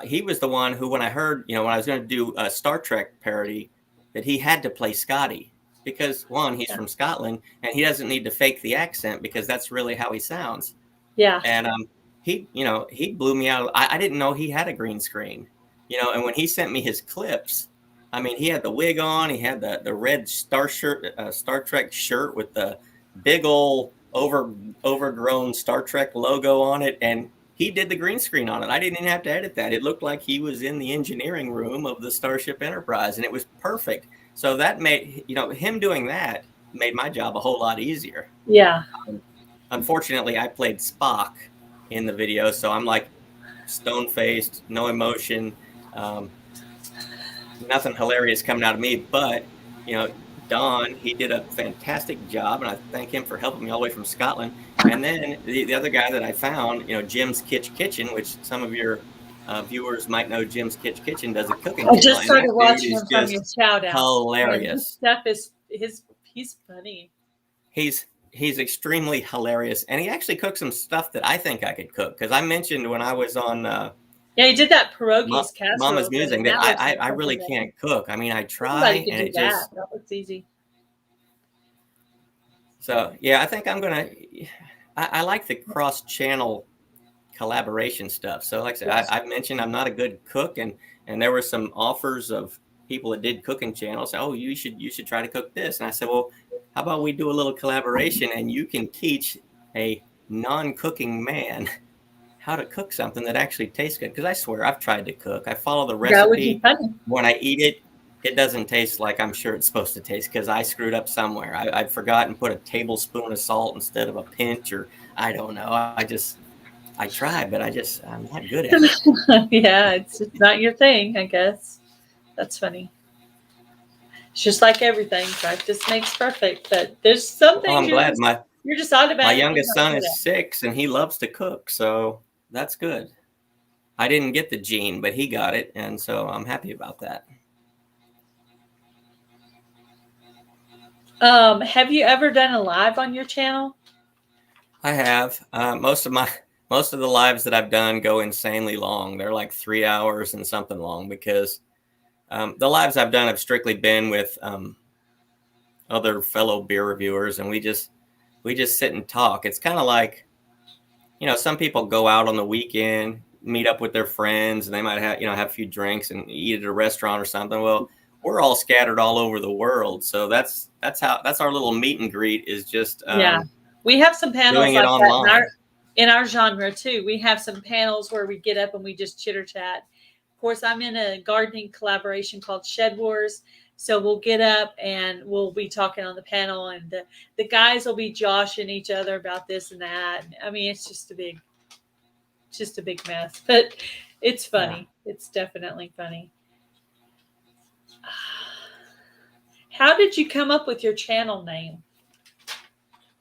he was the one who, when I heard, you know, when I was going to do a Star Trek parody, that he had to play Scotty, because one, he's from Scotland, and he doesn't need to fake the accent, because that's really how he sounds. Yeah. And he blew me out. I didn't know he had a green screen, you know. And when he sent me his clips, I mean, he had the wig on, he had the red Star Trek shirt with the big old overgrown Star Trek logo on it, and he did the green screen on it. I didn't even have to edit that. It looked like he was in the engineering room of the Starship Enterprise, and it was perfect. So that made, him doing that made my job a whole lot easier. Yeah. Unfortunately, I played Spock in the video, so I'm like stone-faced, no emotion, nothing hilarious coming out of me. But, Don, he did a fantastic job, and I thank him for helping me all the way from Scotland. And then the other guy that I found, Jim's Kitchen, which some of your viewers might know. Jim's Kitchen does a cooking channel. I just started watching him from your shout out. Hilarious. Stuff is he's funny. He's extremely hilarious, and he actually cooks some stuff that I think I could cook, because I mentioned when I was on he did that pierogies casserole. Mama's Musing that I really can't cook. I mean, I try, and it just that looks easy. So yeah, I think I'm gonna. I like the cross-channel collaboration stuff. So like I said, I've mentioned I'm not a good cook, and there were some offers of people that did cooking channels. Oh, you should try to cook this, and I said, well, how about we do a little collaboration, and you can teach a non-cooking man how to cook something that actually tastes good. Because I swear, I've tried to cook. I follow the recipe. That would be funny. When I eat it, it doesn't taste like I'm sure it's supposed to taste, because I screwed up somewhere. I'd forgotten to put a tablespoon of salt instead of a pinch, or I don't know. I tried, but I'm not good at it. Yeah, it's not your thing, I guess. That's funny. It's just like everything. Practice makes perfect. But there's some things I'm glad you're just automatic. My youngest son is 6, and he loves to cook, so that's good. I didn't get the gene, but he got it, and so I'm happy about that. Have you ever done a live on your channel? I have. Most of the lives that I've done go insanely long. They're like 3 hours and something long, because the lives I've done have strictly been with other fellow beer reviewers, and we just sit and talk. It's kind of like, some people go out on the weekend, meet up with their friends, and they might have a few drinks and eat at a restaurant or something. Well, we're all scattered all over the world, so that's our little meet and greet, is just we have some panels doing like it online. That in our genre too. We have some panels where we get up and we just chitter chat. Of course, I'm in a gardening collaboration called Shed Wars, so we'll get up and we'll be talking on the panel, and the guys will be joshing each other about this and that. I mean, it's just a big mess, but it's funny. Yeah. It's definitely funny. How did you come up with your channel name?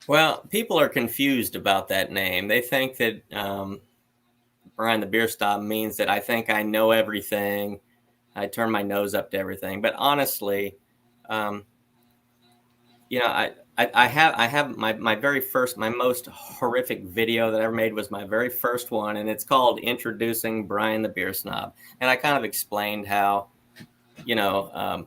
Well, people are confused about that name. They think that Brian the Beer Snob means that I think I know everything. I turn my nose up to everything. But honestly, I have my very first, my most horrific video that I ever made was my very first one, and it's called Introducing Brian the Beer Snob. And I kind of explained how, I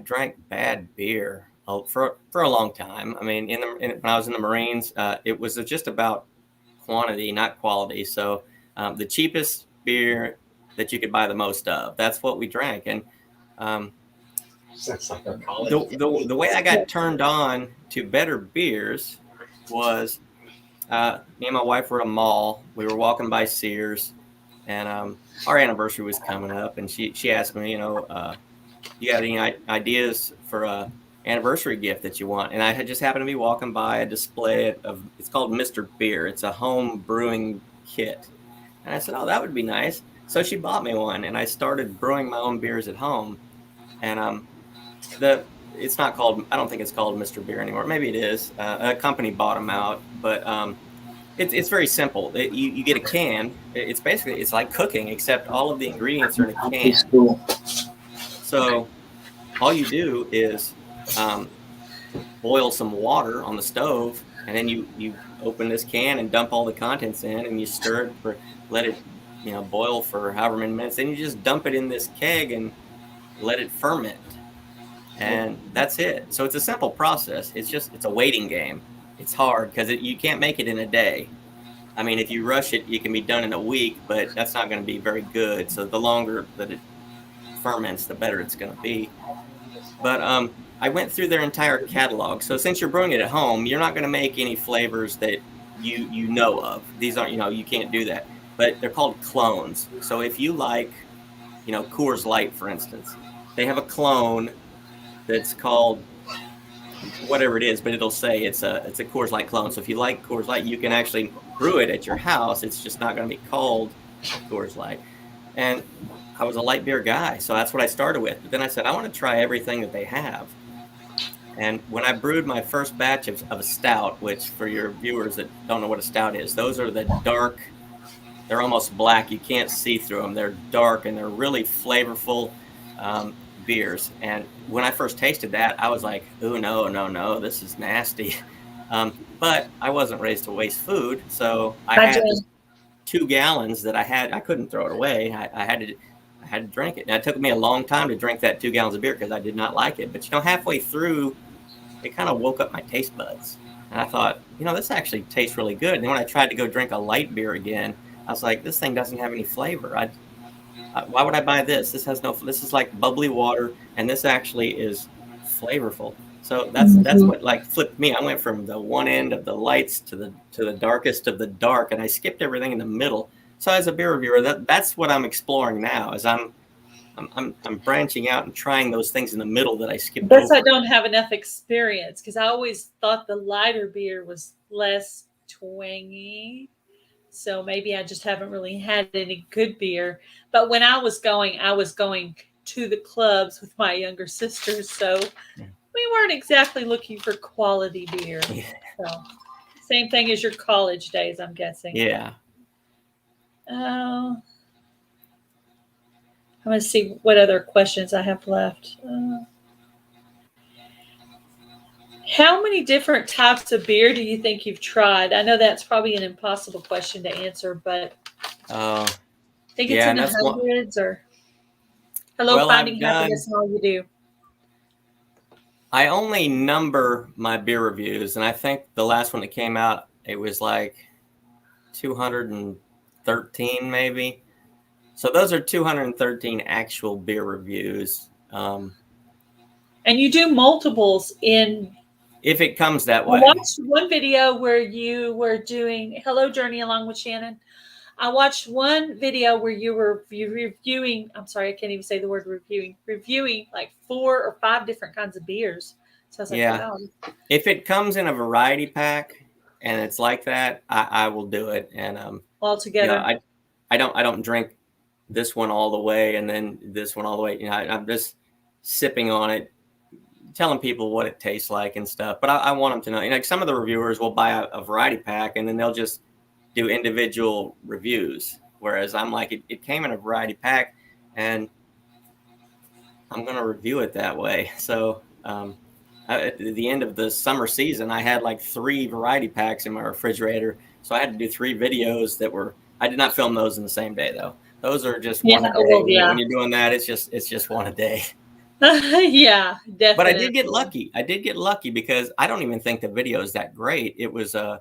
drank bad beer for a long time. I mean, when I was in the Marines, it was just about quantity, not quality. So the cheapest beer that you could buy the most of, that's what we drank. And Sounds like our college. The way I got turned on to better beers was me and my wife were at a mall. We were walking by Sears, and our anniversary was coming up, and she asked me, you got any ideas for a anniversary gift that you want? And I had just happened to be walking by a display it's called Mr. Beer. It's a home brewing kit. And I said, oh, that would be nice. So she bought me one, and I started brewing my own beers at home. And it's not called, I don't think it's called Mr. Beer anymore. Maybe it is. A company bought them out, but it's very simple. You get a can. It's like cooking, except all of the ingredients are in a can. Cool. So all you do is boil some water on the stove, and then you open this can and dump all the contents in, and you stir it let it boil for however many minutes. Then you just dump it in this keg and let it ferment, and that's it. So it's a simple process. It's a waiting game. It's hard because you can't make it in a day. I mean, if you rush it, you can be done in a week, but that's not going to be very good. So the longer that it ferments, the better it's going to be. But I went through their entire catalog. So since you're brewing it at home, you're not going to make any flavors that you know of. These aren't, you can't do that. But they're called clones. So if you like, Coors Light, for instance, they have a clone that's called whatever it is, but it'll say it's a Coors Light clone. So if you like Coors Light, you can actually brew it at your house. It's just not going to be called Coors Light. And I was a light beer guy, so that's what I started with. But then I said, I want to try everything that they have. And when I brewed my first batch of a stout, which for your viewers that don't know what a stout is, those are the dark, they're almost black. You can't see through them. They're dark and they're really flavorful beers. And when I first tasted that, I was like, "Ooh, no, this is nasty." But I wasn't raised to waste food, so I had 2 gallons that I couldn't throw it away. I had to drink it. And it took me a long time to drink that 2 gallons of beer because I did not like it. But halfway through, it kind of woke up my taste buds, and I thought, this actually tastes really good. And then when I tried to go drink a light beer again, I was like, this thing doesn't have any flavor. Why would I buy this? This is like bubbly water, and this actually is flavorful. So that's what like flipped me. I went from the one end of the lights to the darkest of the dark, and I skipped everything in the middle. So as a beer reviewer, that's what I'm exploring now. As I'm branching out and trying those things in the middle that I skipped over. I don't have enough experience because I always thought the lighter beer was less twangy. So maybe I just haven't really had any good beer. But when I was going to the clubs with my younger sisters. So we weren't exactly looking for quality beer. Yeah. So, same thing as your college days, I'm guessing. Yeah. I'm going to see what other questions I have left. How many different types of beer do you think you've tried? I know that's probably an impossible question to answer, but I think it's in the hundreds or finding happiness in all you do. I only number my beer reviews, and I think the last one that came out, it was like 213 maybe. So those are 213 actual beer reviews. And you do multiples in... If it comes that way. I watched one video where you were doing Hello Journey along with Shannon. I watched one video where you were reviewing, I'm sorry, I can't even say the word reviewing like 4 or 5 different kinds of beers. So I was like, wow. If it comes in a variety pack and it's like that, I will do it. And all together. I don't drink this one all the way and then this one all the way. I'm just sipping on it, telling people what it tastes like and stuff. But I want them to know. Some of the reviewers will buy a variety pack and then they'll just do individual reviews. Whereas I'm like, it came in a variety pack and I'm going to review it that way. So at the end of the summer season, I had like 3 variety packs in my refrigerator. So I had to do 3 videos I did not film those in the same day though. Those are just one a day. When you're doing that, it's just one a day. Yeah, definitely. But I did get lucky because I don't even think the video is that great. It was a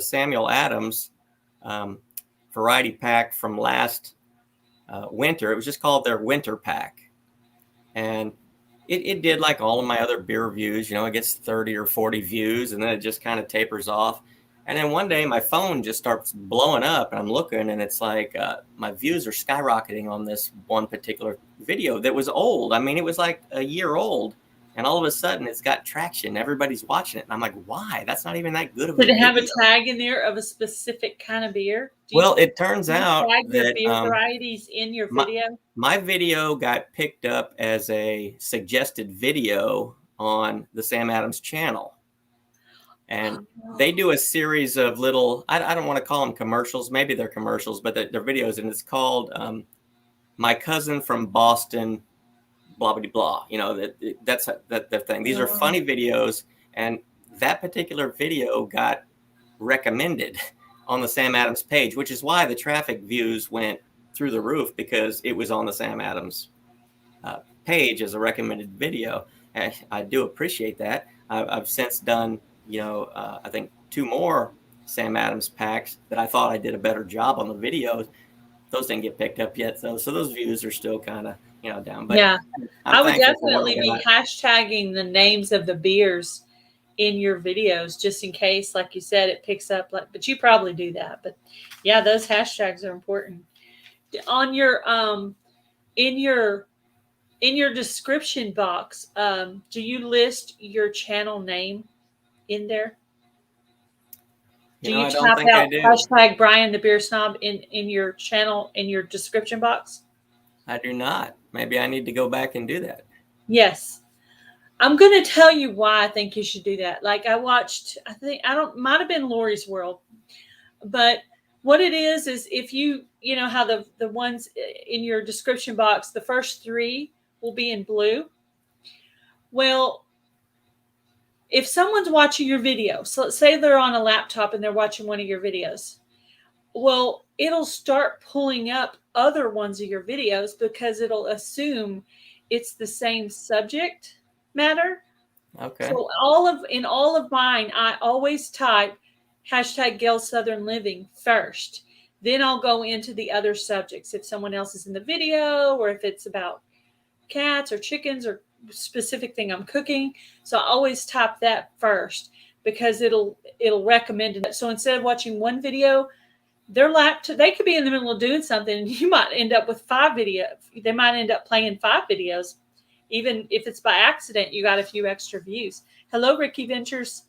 Samuel Adams variety pack from last winter. It was just called their winter pack. And it did like all of my other beer reviews, it gets 30 or 40 views and then it just kind of tapers off. And then one day my phone just starts blowing up and I'm looking and it's like my views are skyrocketing on this one particular video that was old. I mean, it was like a year old and all of a sudden it's got traction. Everybody's watching it. And I'm like, why? That's not even that good of a video. Did it have a tag in there of a specific kind of beer? Well, it turns out that beer varieties in your video? My video got picked up as a suggested video on the Sam Adams channel. And they do a series of little, I don't want to call them commercials. Maybe they're commercials, but they're videos. And it's called My Cousin from Boston, blah, blah, blah. That's their thing. These are funny videos. And that particular video got recommended on the Sam Adams page, which is why the traffic views went through the roof because it was on the Sam Adams page as a recommended video. And I do appreciate that. I've since done I think 2 more Sam Adams packs that I thought I did a better job on the videos. Those didn't get picked up yet, so those views are still kind of down. But yeah, I would definitely be hashtagging the names of the beers in your videos, just in case, like you said, it picks up. But you probably do that. But yeah, those hashtags are important. On your in your description box, do you list your channel name in there? Do you I don't type think I out do. hashtag Brian the Beer Snob in your channel, in your description box? I do not. Maybe I need to go back and do that. Yes. I'm going to tell you why I think you should do that. Like I watched, might have been Lori's World, but what it is if you know how the ones in your description box, the first 3 will be in blue. Well, if someone's watching your video, so let's say they're on a laptop and they're watching one of your videos, well, it'll start pulling up other ones of your videos because it'll assume it's the same subject matter. Okay. So in all of mine, I always type hashtag Gail Southern Living first. Then I'll go into the other subjects. If someone else is in the video, or if it's about cats or chickens or specific thing I'm cooking. So I always type that first because it'll recommend it. So instead of watching one video, they could be in the middle of doing something and you might end up with 5 videos. They might end up playing 5 videos. Even if it's by accident, you got a few extra views. Hello, Ricky Ventures.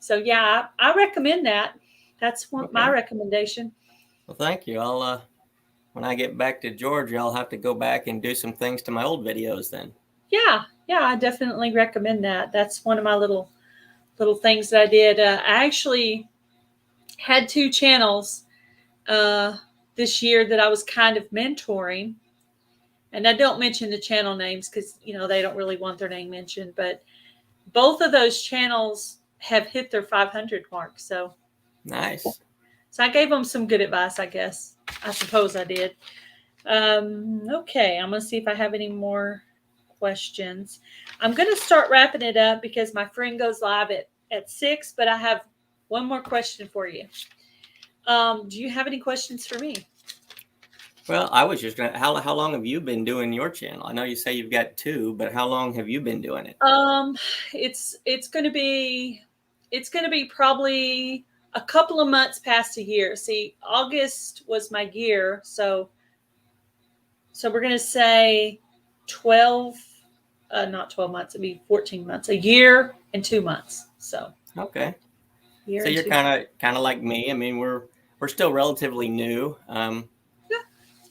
So yeah, I recommend that. That's my recommendation. Well, thank you. I'll when I get back to Georgia, I'll have to go back and do some things to my old videos then. Yeah, I definitely recommend that. That's one of my little things that I did. I actually had 2 channels this year that I was kind of mentoring. And I don't mention the channel names because, they don't really want their name mentioned. But both of those channels have hit their 500 mark. So nice. So I gave them some good advice, I guess. I suppose I did. Okay, I'm going to see if I have any more questions. I'm going to start wrapping it up because my friend goes live at 6, but I have one more question for you. Do you have any questions for me? Well, I was just gonna. How long have you been doing your channel? I know you say you've got 2, but how long have you been doing it? It's going to be probably a couple of months past a year. See, August was my year, so we're going to say 12, not 12 months. It'd be 14 months, a year and 2 months. So okay. So you're kind of like me. I mean, we're still relatively new.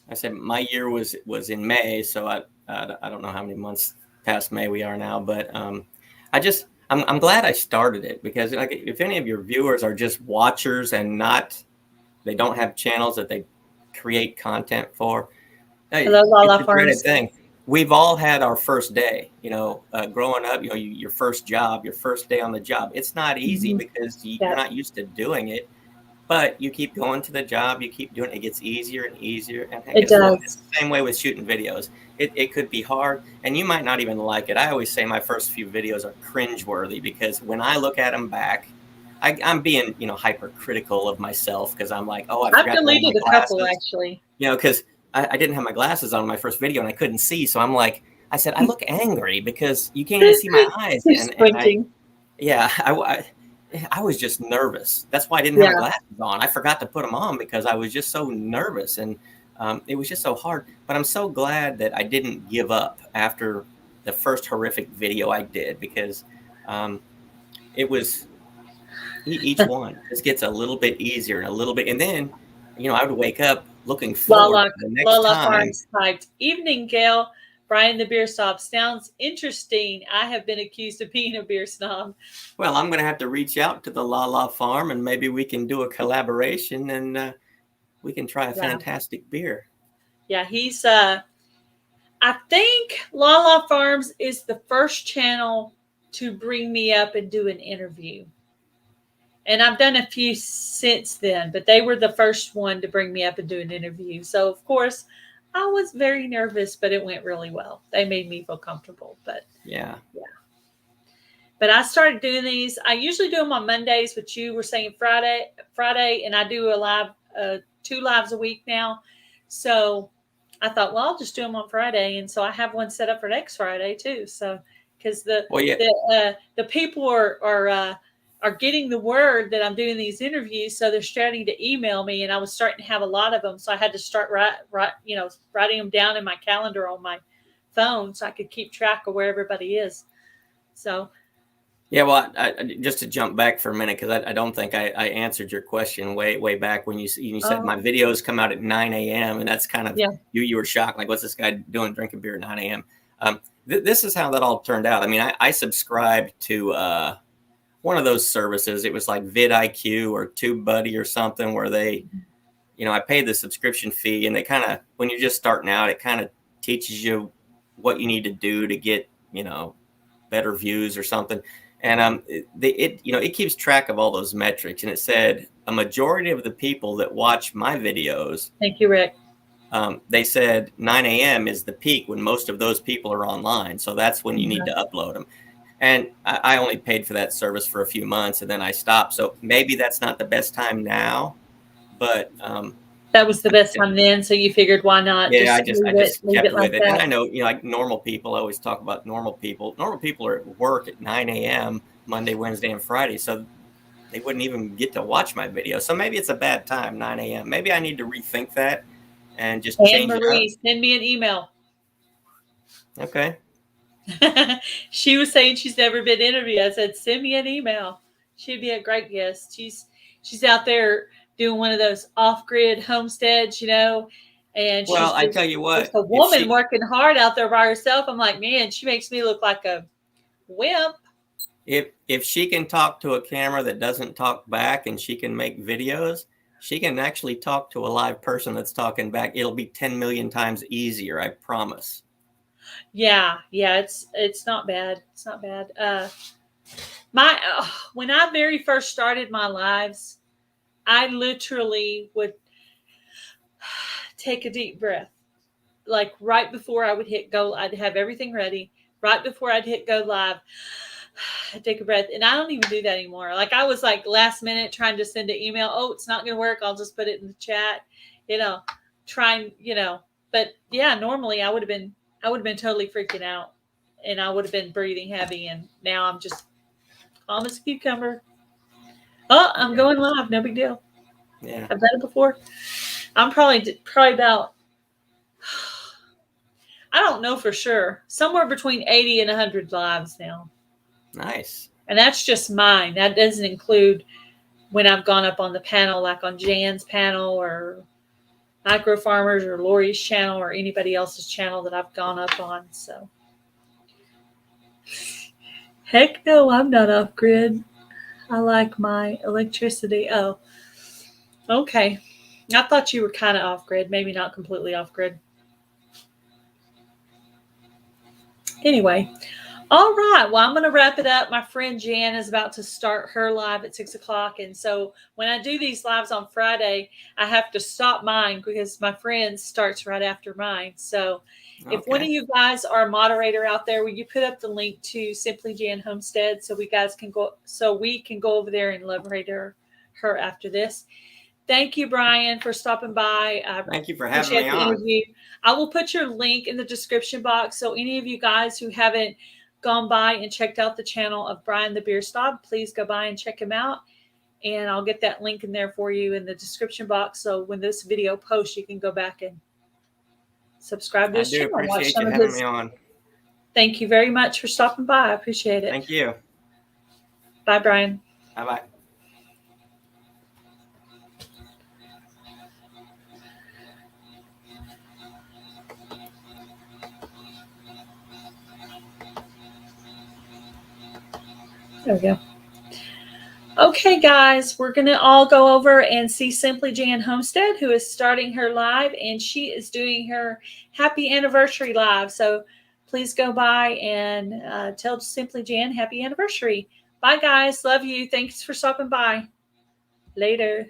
I said my year was in May, so I don't know how many months past May we are now, but I'm glad I started it because like if any of your viewers are just watchers and they don't have channels that they create content for. Hello, Lala it's a Farms. great thing. We've all had our first day, growing up, your first job, your first day on the job. It's not easy because you're not used to doing it. But you keep going to the job, you keep doing it, it gets easier and easier. And it does. It's the same way with shooting videos. It could be hard, and you might not even like it. I always say my first few videos are cringeworthy because when I look at them back, I'm being, hypercritical of myself because I'm like, oh, I forgot to wear my deleted a couple glasses. actually. Because I didn't have my glasses on in my first video and I couldn't see. So I'm like, I said, I look angry because you can't even see my eyes. I was just nervous. That's why I didn't have my glasses on. I forgot to put them on because I was just so nervous and it was just so hard. But I'm so glad that I didn't give up after the first horrific video I did because it was each one just gets a little bit easier and a little bit. And then, I would wake up looking forward to the next time. Farms typed, "Evening, Gail. Brian the Beer Snob sounds interesting. I have been accused of being a beer snob." Well, I'm going to have to reach out to the La Farm and maybe we can do a collaboration and we can try a fantastic beer. Yeah, he's I think La Farms is the first channel to bring me up and do an interview. And I've done a few since then, but they were the first one to bring me up and do an interview. So, of course, I was very nervous, but it went really well. They made me feel comfortable. But yeah. But I started doing these. I usually do them on Mondays, but you were saying Friday, and I do a live, 2 lives a week now. So I thought, well, I'll just do them on Friday. And so I have one set up for next Friday too. So because the people are getting the word that I'm doing these interviews, so they're starting to email me, and I was starting to have a lot of them, so I had to start writing them down in my calendar on my phone so I could keep track of where everybody is. So. Yeah, well, just to jump back for a minute, because I don't think I answered your question way back when you said my videos come out at 9 a.m. and that's kind of you were shocked, like, what's this guy doing drinking beer at 9 a.m. This is how that all turned out. I mean, I subscribed to one of those services. It was like vidIQ or TubeBuddy or something, where they, I paid the subscription fee, and they kind of, when you're just starting out, it kind of teaches you what you need to do to get, better views or something. And it keeps track of all those metrics. And it said a majority of the people that watch my videos. Thank you, Rick. They said 9 a.m. is the peak when most of those people are online. So that's when you need to upload them. And I only paid for that service for a few months, and then I stopped. So maybe that's not the best time now, but that was the best time then. So you figured, why not? Yeah, I just kept with it. That. And I know, like normal people, I always talk about normal people. Normal people are at work at 9 a.m. Monday, Wednesday, and Friday. So they wouldn't even get to watch my video. So maybe it's a bad time, 9 a.m. Maybe I need to rethink that and just change it up. Send me an email. Okay. She was saying she's never been interviewed. I said, send me an email. She'd be a great guest. She's out there doing one of those off-grid homesteads, and I tell you what, a woman working hard out there by herself. I'm like, man, she makes me look like a wimp. If she can talk to a camera that doesn't talk back, and she can make videos, she can actually talk to a live person that's talking back. It'll be 10 million times easier, I promise. Yeah, it's not bad. It's not bad. When I very first started my lives, I literally would take a deep breath. Like right before I would hit go, I'd have everything ready. Right before I'd hit go live, I'd take a breath. And I don't even do that anymore. Like I was like last minute trying to send an email. Oh, it's not going to work. I'll just put it in the chat, trying, but yeah, normally I would have been totally freaking out, and I would have been breathing heavy. And now I'm just calm as a cucumber. Oh, I'm going live. No big deal. Yeah. I've done it before. I'm probably about, I don't know for sure, somewhere between 80 and 100 lives now. Nice. And that's just mine. That doesn't include when I've gone up on the panel, like on Jan's panel or Micro Farmers or Lori's channel or anybody else's channel that I've gone up on. So, heck no, I'm not off grid. I like my electricity. Oh, okay. I thought you were kind of off grid, maybe not completely off grid. Anyway, all right. Well, I'm going to wrap it up. My friend Jan is about to start her live at 6 o'clock. And so when I do these lives on Friday, I have to stop mine because my friend starts right after mine. So if one of you guys are a moderator out there, will you put up the link to Simply Jan Homestead so we can go over there and liberate her after this. Thank you, Brian, for stopping by. Thank you for having me on. Interview. I will put your link in the description box. So any of you guys who haven't gone by and checked out the channel of Brian TheBeerSnob, please go by and check him out. And I'll get that link in there for you in the description box. So when this video posts, you can go back and subscribe to his channel. I do appreciate you having me on. Thank you very much for stopping by. I appreciate it. Thank you. Bye, Brian. Bye-bye. There we go. Okay, guys, we're going to all go over and see Simply Jan Homestead, who is starting her live, and she is doing her happy anniversary live. So please go by and tell Simply Jan happy anniversary. Bye, guys. Love you. Thanks for stopping by. Later.